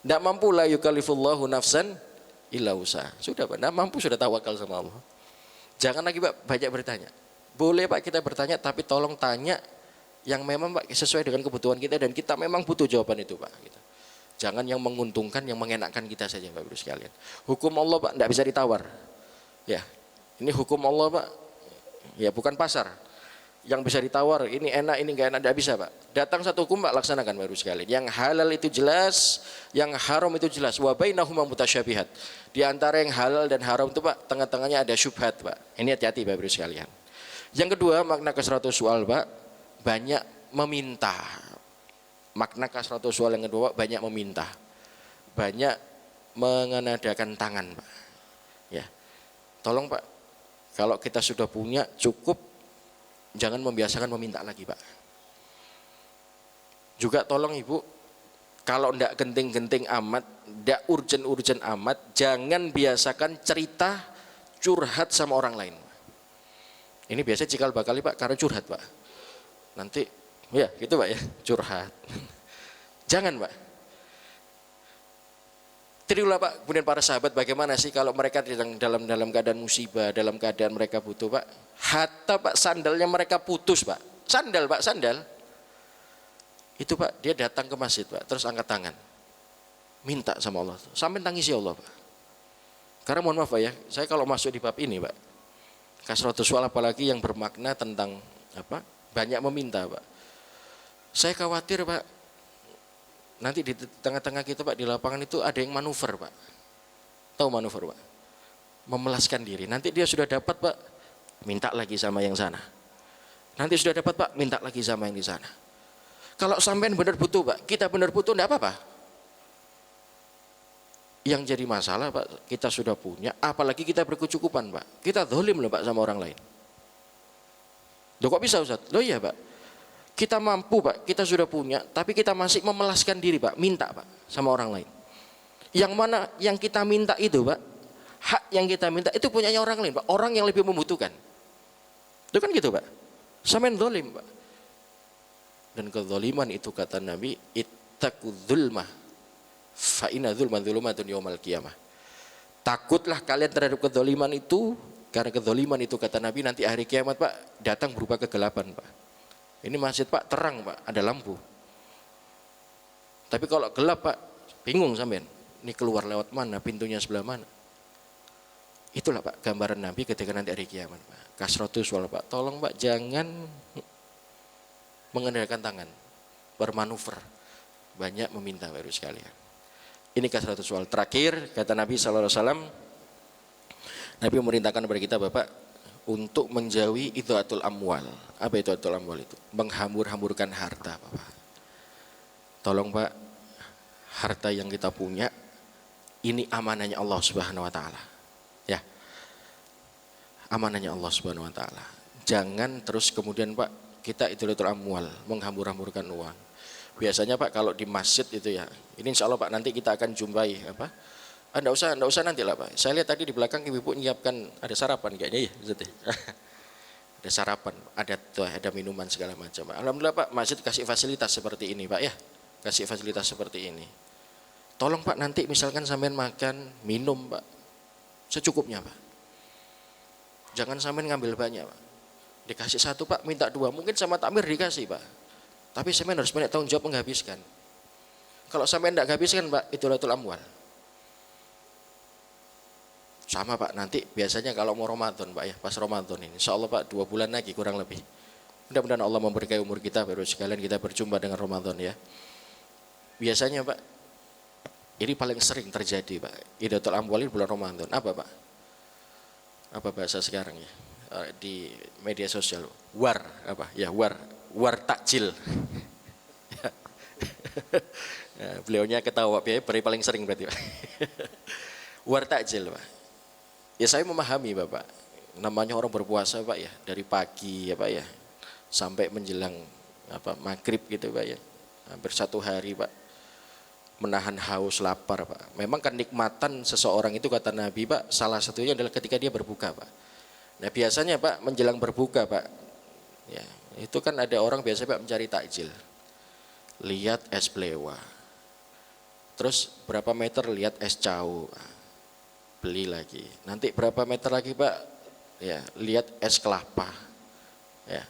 Tidak mampu la yukallifullahu nafsan illa usaha. Sudah Pak, tidak mampu sudah tawakal sama Allah. Jangan lagi Pak banyak bertanya. Boleh Pak kita bertanya, tapi tolong tanya yang memang Pak sesuai dengan kebutuhan kita dan kita memang butuh jawaban itu Pak. Gitu. Jangan yang menguntungkan, yang mengenakkan kita saja Bapak Ibu sekalian. Hukum Allah Pak tidak bisa ditawar. Ya, ini hukum Allah Pak. Ya bukan pasar. Yang bisa ditawar, ini enak, ini enggak enak, tidak bisa Pak. Datang satu hukum Pak, laksanakan baru sekalian. Yang halal itu jelas, yang haram itu jelas. Wa bainahuma mutasyabihat. Di antara yang halal dan haram itu Pak, tengah-tengahnya ada syubhat Pak. Ini hati-hati baru sekalian. Yang kedua, makna kasratus soal Pak, banyak meminta. Makna kasratus soal yang kedua Pak, banyak meminta. Banyak mengenadakan tangan Pak. Ya. Tolong Pak, kalau kita sudah punya cukup, jangan membiasakan meminta lagi Pak. Juga tolong Ibu, kalau tidak genting-genting amat, tidak urgen-urgen amat, jangan biasakan cerita curhat sama orang lain. Ini biasa cikal bakal Pak, karena curhat Pak. Nanti, ya gitu Pak ya, curhat. Jangan Pak. Teriulah Pak, kemudian para sahabat bagaimana sih kalau mereka dalam keadaan musibah, dalam keadaan mereka butuh Pak. Hatta Pak sandalnya mereka putus Pak. Sandal Pak, sandal. Itu Pak, dia datang ke masjid Pak, terus angkat tangan. Minta sama Allah. Sampai tangisi Allah Pak. Karena mohon maaf Pak ya, saya kalau masuk di bab ini Pak, kasratus soal apalagi yang bermakna tentang apa? Banyak meminta Pak. Saya khawatir Pak, nanti di tengah-tengah kita Pak di lapangan itu ada yang manuver Pak. Tahu manuver Pak? Memelaskan diri. Nanti dia sudah dapat Pak, minta lagi sama yang sana. Nanti sudah dapat Pak, minta lagi sama yang di sana. Kalau sampean benar butuh Pak, kita benar butuh enggak apa-apa. Yang jadi masalah Pak, kita sudah punya, apalagi kita berkecukupan Pak. Kita zalim loh Pak sama orang lain. Loh kok bisa Ustaz? Loh iya Pak. Kita mampu Pak, kita sudah punya, tapi kita masih memelaskan diri Pak, minta Pak sama orang lain. Yang mana yang kita minta itu Pak, hak yang kita minta itu punyanya orang lain Pak, orang yang lebih membutuhkan. Itu kan gitu Pak. Sampean zalim Pak. Dan kezaliman itu kata Nabi, ittaqudz zulmah fa inna zulma dzulumatun yaumal qiyamah. Takutlah kalian terhadap kezaliman itu, karena kezaliman itu kata Nabi nanti hari kiamat Pak datang berupa kegelapan Pak. Ini masjid Pak terang Pak, ada lampu. Tapi kalau gelap Pak, bingung sampean. Ini keluar lewat mana, pintunya sebelah mana. Itulah Pak gambaran Nabi ketika nanti hari kiamat Pak. Kasratus wal Pak, tolong Pak jangan mengendalikan tangan, bermanuver, banyak meminta baru sekalian. Ini kasratus wal. Terakhir kata Nabi SAW, Nabi memerintahkan kepada kita Bapak untuk menjauhi idaatul amwal. Apa itu idaatul amwal itu? Menghambur-hamburkan harta Bapak. Tolong Pak, harta yang kita punya ini amanahnya Allah Subhanahu wa taala. Ya. Amanahnya Allah Subhanahu wa taala. Jangan terus kemudian Pak kita idaatul amwal, menghambur-hamburkan uang. Biasanya Pak kalau di masjid itu ya, ini insya Allah Pak nanti kita akan jumpai apa? Enggak usah nanti lah Pak. Saya lihat tadi di belakang ibu-ibu nyiapkan ada sarapan kayaknya ya, ada sarapan, ada minuman segala macam. Alhamdulillah Pak, masjid kasih fasilitas seperti ini Pak ya, kasih fasilitas seperti ini. Tolong Pak nanti misalkan sampean makan, minum Pak, secukupnya Pak. Jangan sampai ngambil banyak Pak. Dikasih satu Pak, minta dua. Mungkin sama takmir dikasih Pak. Tapi sampean harus banyak tanggung jawab menghabiskan. Kalau sampean tidak habiskan Pak, idolatul amwal. Sama Pak, nanti biasanya kalau mau Ramadan Pak ya, pas Ramadan ini, insya Allah Pak 2 bulan lagi kurang lebih. Mudah-mudahan Allah memberkahi umur kita, baru sekalian kita berjumpa dengan Ramadan ya. Biasanya Pak, ini paling sering terjadi Pak, idolatul amwal ini bulan Ramadan. Apa Pak? Apa bahasa sekarang ya? Di media sosial, war apa? Ya war takjil. Ya, beliaunya ketawa, paling sering berarti Pak. War takjil Pak. Ya saya memahami Bapak, namanya orang berpuasa Pak ya, dari pagi ya Pak ya, sampai menjelang maghrib gitu Pak ya, hampir 1 hari Pak, menahan haus lapar Pak. Memang kenikmatan seseorang itu kata Nabi Pak, salah satunya adalah ketika dia berbuka Pak. Nah biasanya Pak menjelang berbuka Pak, ya itu kan ada orang biasa Pak mencari takjil, lihat es blewa, terus berapa meter lihat es cau, beli lagi. Nanti berapa meter lagi Pak, ya lihat es kelapa, ya.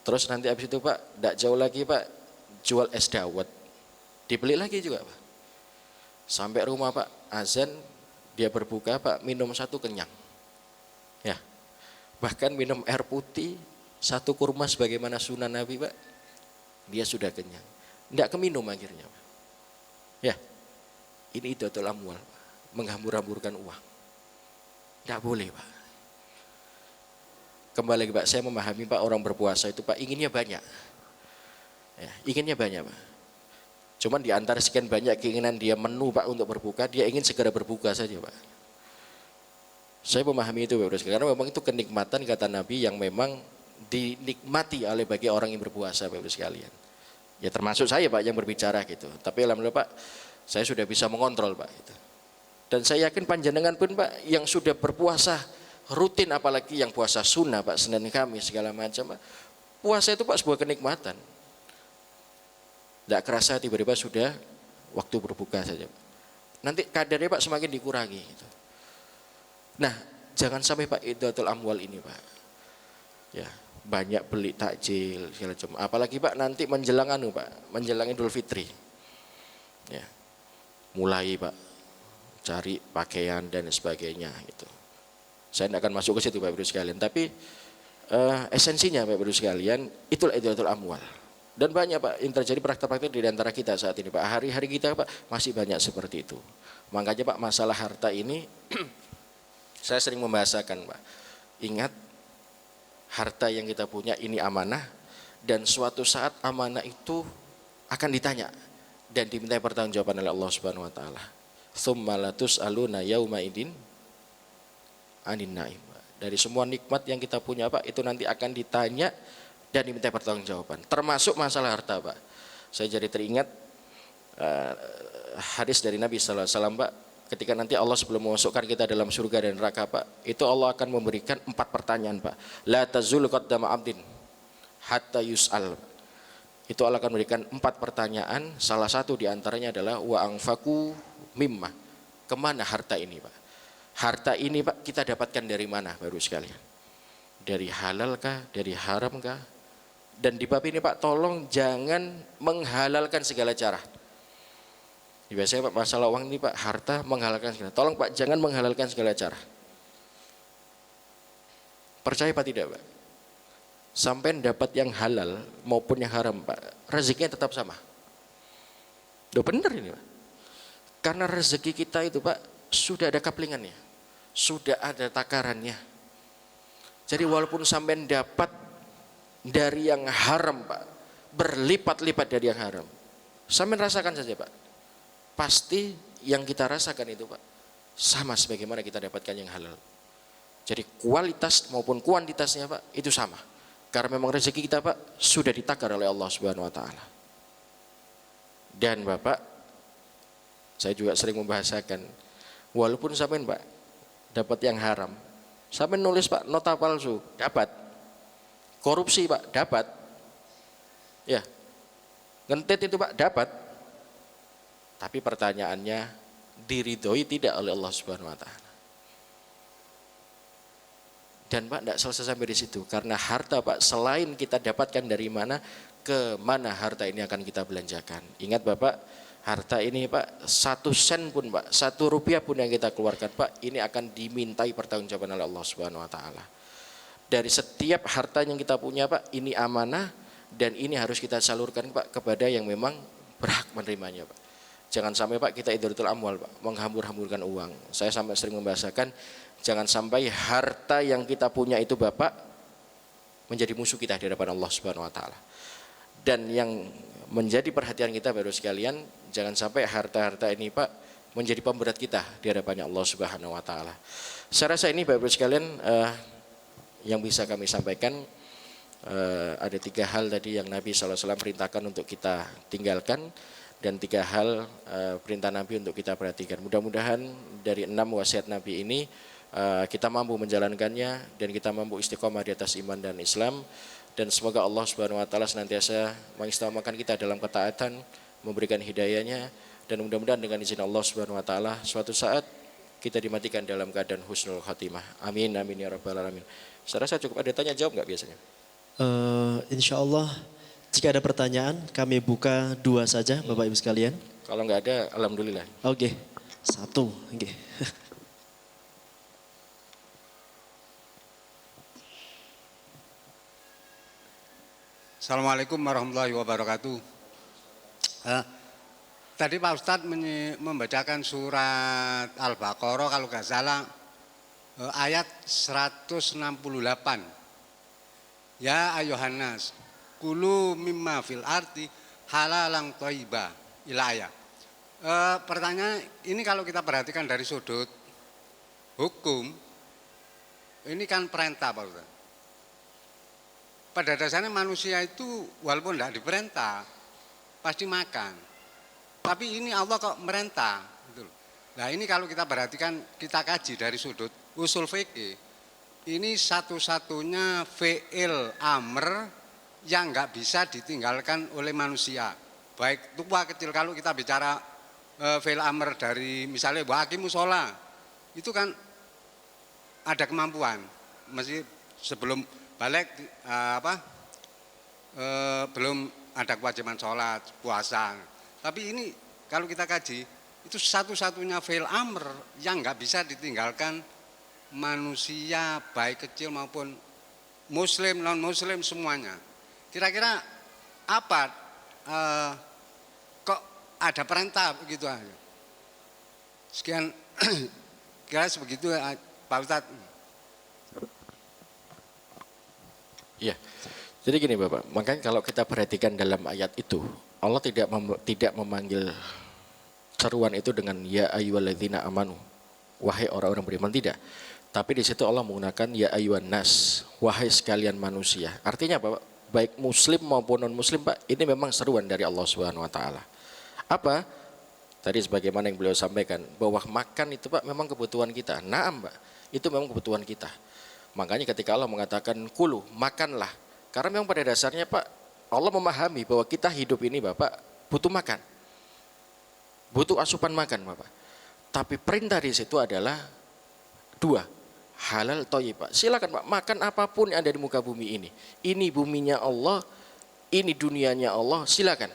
Terus nanti habis itu Pak, tidak jauh lagi Pak, jual es dawet, dibeli lagi juga Pak. Sampai rumah Pak, azan, dia berbuka Pak, minum 1 kenyang, ya. Bahkan minum air putih 1 kurma sebagaimana sunnah Nabi Pak, dia sudah kenyang, tidak keminum akhirnya Pak. Ya, ini idolatul amwal Pak. Menghambur-hamburkan uang, tidak boleh Pak. Kembali lagi Pak, saya memahami Pak, orang berpuasa itu Pak inginnya banyak, ya, inginnya banyak Pak. Cuman di antara sekian banyak keinginan dia menu Pak untuk berbuka, dia ingin segera berbuka saja Pak. Saya memahami itu Pak, karena memang itu kenikmatan kata Nabi yang memang dinikmati oleh bagi orang yang berpuasa Pak sekalian. Ya termasuk saya Pak yang berbicara gitu. Tapi alhamdulillah Pak, saya sudah bisa mengontrol Pak gitu. Dan saya yakin panjenengan pun Pak yang sudah berpuasa rutin, apalagi yang puasa sunnah Pak, Senin Kamis segala macam Pak. Puasa itu Pak sebuah kenikmatan. Tidak kerasa tiba-tiba sudah waktu berbuka saja Pak. Nanti kadarnya Pak semakin dikurangi gitu. Nah jangan sampai Pak idolatul amwal ini Pak, ya banyak beli takjil segala macam. Apalagi Pak nanti menjelang Pak, menjelang Idul Fitri, ya mulai Pak cari pakaian dan sebagainya gitu. Saya tidak akan masuk ke situ Bapak Ibu sekalian, tapi esensinya Bapak Ibu sekalian itulah idolatul amwal. Dan banyak Pak yang terjadi praktek-praktek di antara kita saat ini Pak. Hari-hari kita Pak masih banyak seperti itu. Makanya Pak masalah harta ini saya sering membahasakan Pak. Ingat, harta yang kita punya ini amanah, dan suatu saat amanah itu akan ditanya dan diminta pertanggungjawaban oleh Allah Subhanahu wa taala. Tsumma latus'aluna yauma idin anin naim. Dari semua nikmat yang kita punya Pak, itu nanti akan ditanya dan diminta pertanggungjawaban. Termasuk masalah harta Pak. Saya jadi teringat hadis dari Nabi sallallahu alaihi wasallam Pak, ketika nanti Allah sebelum memasukkan kita dalam surga dan neraka Pak, itu Allah akan memberikan 4 pertanyaan Pak. La tazul qaddama abdin hatta yus'al. Itu Allah akan memberikan 4 pertanyaan, salah satu diantaranya adalah wa anfaku mimma. Kemana harta ini Pak? Harta ini Pak kita dapatkan dari mana baru sekalian? Dari halal kah? Dari haram kah? Dan di bab ini Pak tolong jangan menghalalkan segala cara. Biasanya Pak masalah uang ini Pak, harta menghalalkan segala. Tolong Pak jangan menghalalkan segala cara. Percaya Pak tidak Pak? Sampai dapat yang halal maupun yang haram Pak, rezekinya tetap sama. Udah bener ini Pak. Karena rezeki kita itu Pak sudah ada kaplingannya, sudah ada takarannya. Jadi walaupun sampai dapat dari yang haram Pak, berlipat-lipat dari yang haram, sampai rasakan saja Pak. Pasti yang kita rasakan itu Pak sama sebagaimana kita dapatkan yang halal. Jadi kualitas maupun kuantitasnya Pak itu sama. Karena memang rezeki kita Pak sudah ditakar oleh Allah Subhanahu wa taala. Dan Bapak, saya juga sering membahasakan, walaupun sampean Pak dapat yang haram, sampean nulis Pak nota palsu, dapat. Korupsi Pak, dapat. Ya. Ngentit itu Pak, dapat. Tapi pertanyaannya, diridhoi tidak oleh Allah Subhanahu wa taala. Dan Pak, tidak selesai sampai di situ. Karena harta Pak, selain kita dapatkan dari mana, ke mana harta ini akan kita belanjakan. Ingat Bapak, harta ini Pak, 1 sen pun Pak, 1 rupiah pun yang kita keluarkan Pak, ini akan dimintai pertanggungjawaban oleh Allah Subhanahu Wa Taala. Dari setiap harta yang kita punya Pak, ini amanah dan ini harus kita salurkan Pak kepada yang memang berhak menerimanya Pak. Jangan sampai Pak kita idolatul amwal Pak, menghambur-hamburkan uang. Saya sampai sering membahasakan, jangan sampai harta yang kita punya itu Bapak menjadi musuh kita di hadapan Allah Subhanahu Wa Taala. Dan yang menjadi perhatian kita baru sekalian, jangan sampai harta-harta ini Pak menjadi pemberat kita di hadapannya Allah Subhanahu Wa Taala. Saya rasa ini Bapak sekalian yang bisa kami sampaikan. Ada 3 hal tadi yang Nabi SAW perintahkan untuk kita tinggalkan, dan 3 hal perintah Nabi untuk kita perhatikan. Mudah-mudahan dari 6 wasiat Nabi ini kita mampu menjalankannya dan kita mampu istiqomah di atas iman dan Islam, dan semoga Allah Subhanahu Wa Taala senantiasa mengistiqomahkan kita dalam ketaatan, memberikan hidayahnya, dan mudah-mudahan dengan izin Allah Subhanahu Wa Taala suatu saat kita dimatikan dalam keadaan husnul khatimah. Amin amin ya rabbal alamin. Saya rasa cukup. Ada tanya jawab nggak biasanya? Insya Allah jika ada pertanyaan kami buka 2 saja Bapak Ibu sekalian. Kalau nggak ada, alhamdulillah. Oke, 1. Oke. Assalamualaikum warahmatullahi wabarakatuh. Tadi Pak Ustadz membacakan surat Al-Baqarah kalau nggak salah ayat 168. Ya ayuhan nas, kulu mimma fil ardi halalang thayyibah ila ayat. Pertanyaan ini kalau kita perhatikan dari sudut hukum, ini kan perintah Pak Ustadz. Pada dasarnya manusia itu walaupun tidak diperintah pasti makan. Tapi ini Allah kok merintah. Gitu. Nah ini kalau kita perhatikan, kita kaji dari sudut usul fikih, ini satu-satunya fi'il amr yang nggak bisa ditinggalkan oleh manusia. Baik tua kecil, kalau kita bicara fi'il amr dari misalnya wa aqimus sholah, itu kan ada kemampuan. Masih sebelum balik belum ada kewajiban sholat, puasa. Tapi ini kalau kita kaji, itu satu-satunya fi'il amr yang nggak bisa ditinggalkan manusia, baik kecil maupun muslim, non muslim semuanya. Kira-kira apa kok ada perintah begitu aja? Sekian kira sebegitu Pak Ustadz. Iya. Jadi gini Bapak, makanya kalau kita perhatikan dalam ayat itu, Allah tidak memanggil seruan itu dengan ya ayyuhalladzina amanu, wahai orang-orang beriman, tidak. Tapi di situ Allah menggunakan ya ayyuhan nas, wahai sekalian manusia. Artinya Bapak, baik muslim maupun non muslim Pak, ini memang seruan dari Allah Subhanahu Wa Taala. Apa? Tadi sebagaimana yang beliau sampaikan, bahwa makan itu Pak memang kebutuhan kita. Naam Pak, itu memang kebutuhan kita. Makanya ketika Allah mengatakan kulu, makanlah. Karena memang pada dasarnya Pak, Allah memahami bahwa kita hidup ini Bapak butuh makan. Butuh asupan makan Bapak. Tapi perintah di situ adalah 2, halal thayyib Pak. Silakan Pak, makan apapun yang ada di muka bumi ini. Ini buminya Allah, ini dunianya Allah, silakan.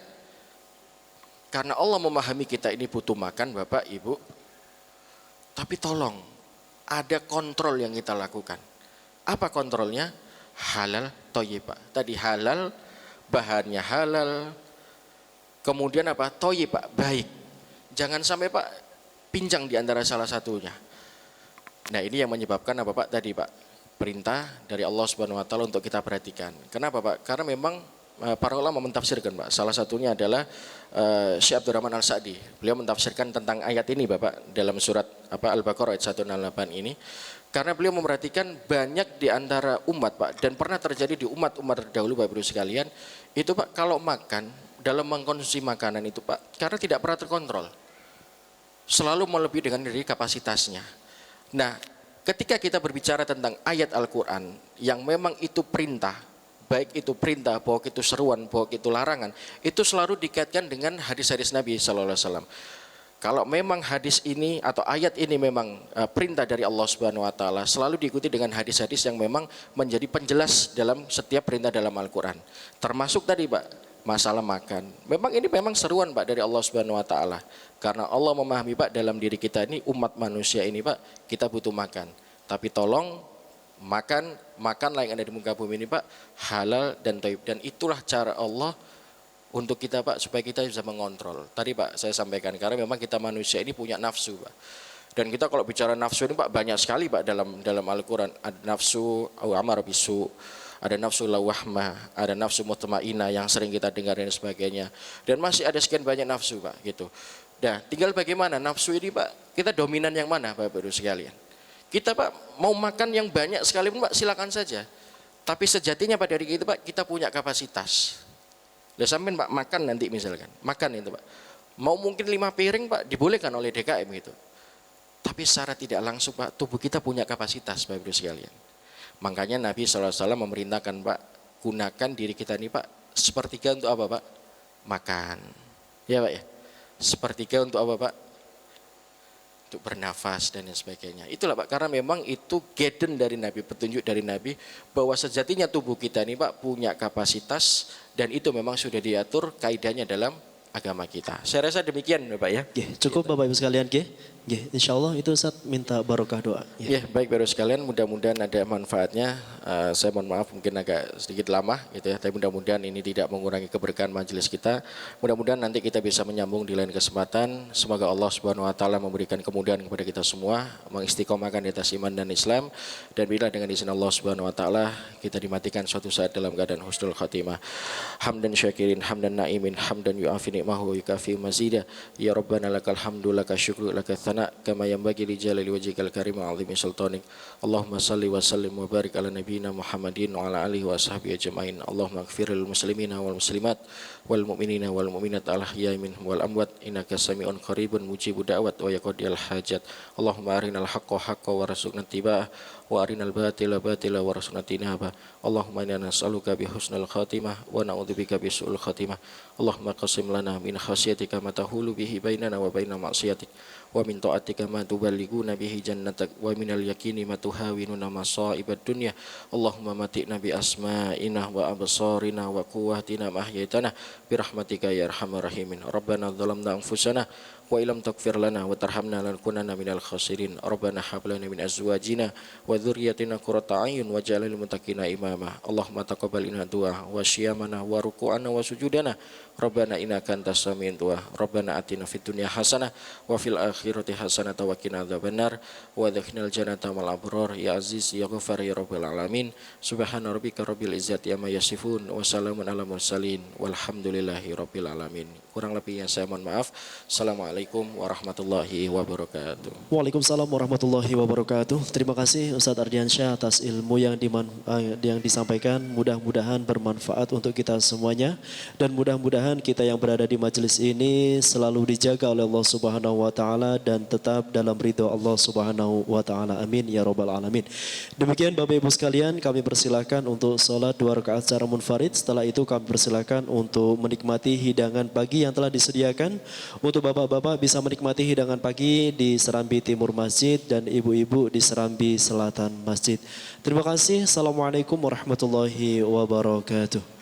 Karena Allah memahami kita ini butuh makan Bapak, Ibu. Tapi tolong, ada kontrol yang kita lakukan. Apa kontrolnya? Halal thayyib Pak. Tadi halal, bahannya halal. Kemudian apa? Thayyib Pak, baik. Jangan sampai Pak pincang di antara salah satunya. Nah, ini yang menyebabkan apa Pak tadi Pak? Perintah dari Allah Subhanahu Wa Taala untuk kita perhatikan. Kenapa Pak? Karena memang para ulama mentafsirkan Pak. Salah satunya adalah Syekh Abdurrahman Al-Sa'di. Beliau mentafsirkan tentang ayat ini Bapak dalam surat Al-Baqarah ayat 168 ini. Karena beliau memperhatikan banyak di antara umat Pak, dan pernah terjadi di umat-umat terdahulu Bapak Ibu sekalian, itu Pak kalau makan, dalam mengkonsumsi makanan itu Pak, karena tidak pernah terkontrol. Selalu melebihi dengan diri kapasitasnya. Nah, ketika kita berbicara tentang ayat Al-Quran yang memang itu perintah, baik itu perintah, bahwa itu seruan, bahwa itu larangan, itu selalu dikaitkan dengan hadis-hadis Nabi SAW. kalau memang hadis ini atau ayat ini memang perintah dari Allah Subhanahu wa taala, selalu diikuti dengan hadis-hadis yang memang menjadi penjelas dalam setiap perintah dalam Al-Qur'an. Termasuk tadi, Pak, masalah makan. Memang ini memang seruan, Pak, dari Allah Subhanahu wa taala. Karena Allah memahami, Pak, dalam diri kita ini umat manusia ini, Pak, kita butuh makan. Tapi tolong makanlah yang ada di muka bumi ini, Pak, halal dan thayyib. Dan itulah cara Allah untuk kita, Pak, supaya kita bisa mengontrol. Tadi, Pak, saya sampaikan karena memang kita manusia ini punya nafsu, Pak. Dan kita kalau bicara nafsu ini, Pak, banyak sekali, Pak, dalam Al-Qur'an. Ada nafsu amar bisu, ada nafsu lawahmah, ada nafsu mutmainnah yang sering kita dengar dan sebagainya. Dan masih ada sekian banyak nafsu, Pak, gitu. Nah, tinggal bagaimana nafsu ini, Pak, kita dominan yang mana, Bapak Ibu sekalian. Kita, Pak, mau makan yang banyak sekalipun, Pak, silakan saja. Tapi sejatinya pada diri kita, Pak, kita punya kapasitas. Lah sampean, Pak, makan nanti misalkan, makan itu, Pak. Mau mungkin 5 piring, Pak, dibolehkan oleh DKM gitu. Tapi secara tidak langsung, Pak, tubuh kita punya kapasitas, Bapak Ibu sekalian. Makanya Nabi SAW memerintahkan, Pak, gunakan diri kita ini, Pak, sepertiga untuk apa, Pak? Makan. Ya, Pak, ya. Sepertiga untuk apa, Pak? Untuk bernafas dan sebagainya. Itulah, Pak, karena memang itu guidance dari Nabi, petunjuk dari Nabi bahwa sejatinya tubuh kita ini, Pak, punya kapasitas dan itu memang sudah diatur kaidahnya dalam agama kita. Saya rasa demikian, Bapak, ya. Cukup Bapak Ibu sekalian, insyaallah itu Ustaz minta barokah doa. Ya, baik Bapak Ibu sekalian, mudah-mudahan ada manfaatnya. Saya mohon maaf mungkin agak sedikit lama gitu ya, tapi mudah-mudahan ini tidak mengurangi keberkahan majelis kita. Mudah-mudahan nanti kita bisa menyambung di lain kesempatan. Semoga Allah Subhanahu wa taala memberikan kemudahan kepada kita semua, mengistiqomahkan di atas iman dan Islam, dan bila dengan izin Allah Subhanahu wa taala kita dimatikan suatu saat dalam keadaan husnul khatimah. Hamdan syakirin, hamdan naimin, hamdan yu'afi ni'mahu wa yukafi mazida. Ya Rabbana lakal hamdu, lakal syukru, lakal thana kama yanbaghi li jalali wajhikal karim wa 'azimi sultanik. Allahumma salli wa sallim wa barik ala nabiyyina Muhammadin wa ala alihi wa sahbihi ajma'in. Allahumma ighfiril muslimina wal muslimat wal mu'minina wal mu'minat al ahya'i minhum wal amwat innaka sami'un qaribun mujibud da'wat wa yaqdiyal hajat. Allahumma arinal haqqa haqqan warzuqna ittiba'ah wa arinal batila batila warzuqna tinabah. Allahumma inna nas'aluka bi husnil khatimah wa na'udzubika bi su'il khatimah. Allahumma qasim lana min khasyatika ma tahulu bihi bainana wa baina ma'siyatik wa min ta'atika ma tuballighuna bihi jannatak wa minal yaqini ma tuhawinuna masa'ibad dunya. Allahumma mati'na bi asma'ina wa absarina wa quwwatina ma ahyaitana bi rahmatika ya arhamar rahimin. Rabbana dzalamna anfusana wa illam taghfir lana wa tarhamna lanakunanna minal khasirin. Rabbana hab lana min azwajina wa dzurriyyatina qurrata a'yun waj'alna lil muttaqina imama. Allahumma taqabbal inna du'a wa syiyamana wa ruku'ana wa sujudana. Rabbana innaka antas sami'ud du'a. Rabbana atina fid dunya hasanah wa fil akhirati hasanah wa qina adzabannar wa adkhilnal jannata ma'al abrar ya aziz ya ghafar ya rabbal alamin. Subhana rabbika rabbil izzati amma yasifun wa salamun alal mursalin walhamdulillahi rabbil alamin. Kurang lebihnya saya mohon maaf. Assalamualaikum warahmatullahi wabarakatuh. Waalaikumsalam warahmatullahi wabarakatuh. Terima kasih Ustadz Ardiansyah atas ilmu yang disampaikan. Mudah-mudahan bermanfaat untuk kita semuanya. Dan mudah-mudahan kita yang berada di majelis ini selalu dijaga oleh Allah Subhanahu wa taala dan tetap dalam ridho Allah Subhanahu wa taala. Amin ya rabbal alamin. Demikian Bapak Ibu sekalian, kami persilakan untuk sholat 2 rakaat secara munfarid. Setelah itu kami persilakan untuk menikmati hidangan pagi yang telah disediakan. Untuk bapak-bapak bisa menikmati hidangan pagi di serambi timur masjid dan ibu-ibu di serambi selatan masjid. Terima kasih. Assalamualaikum warahmatullahi wabarakatuh.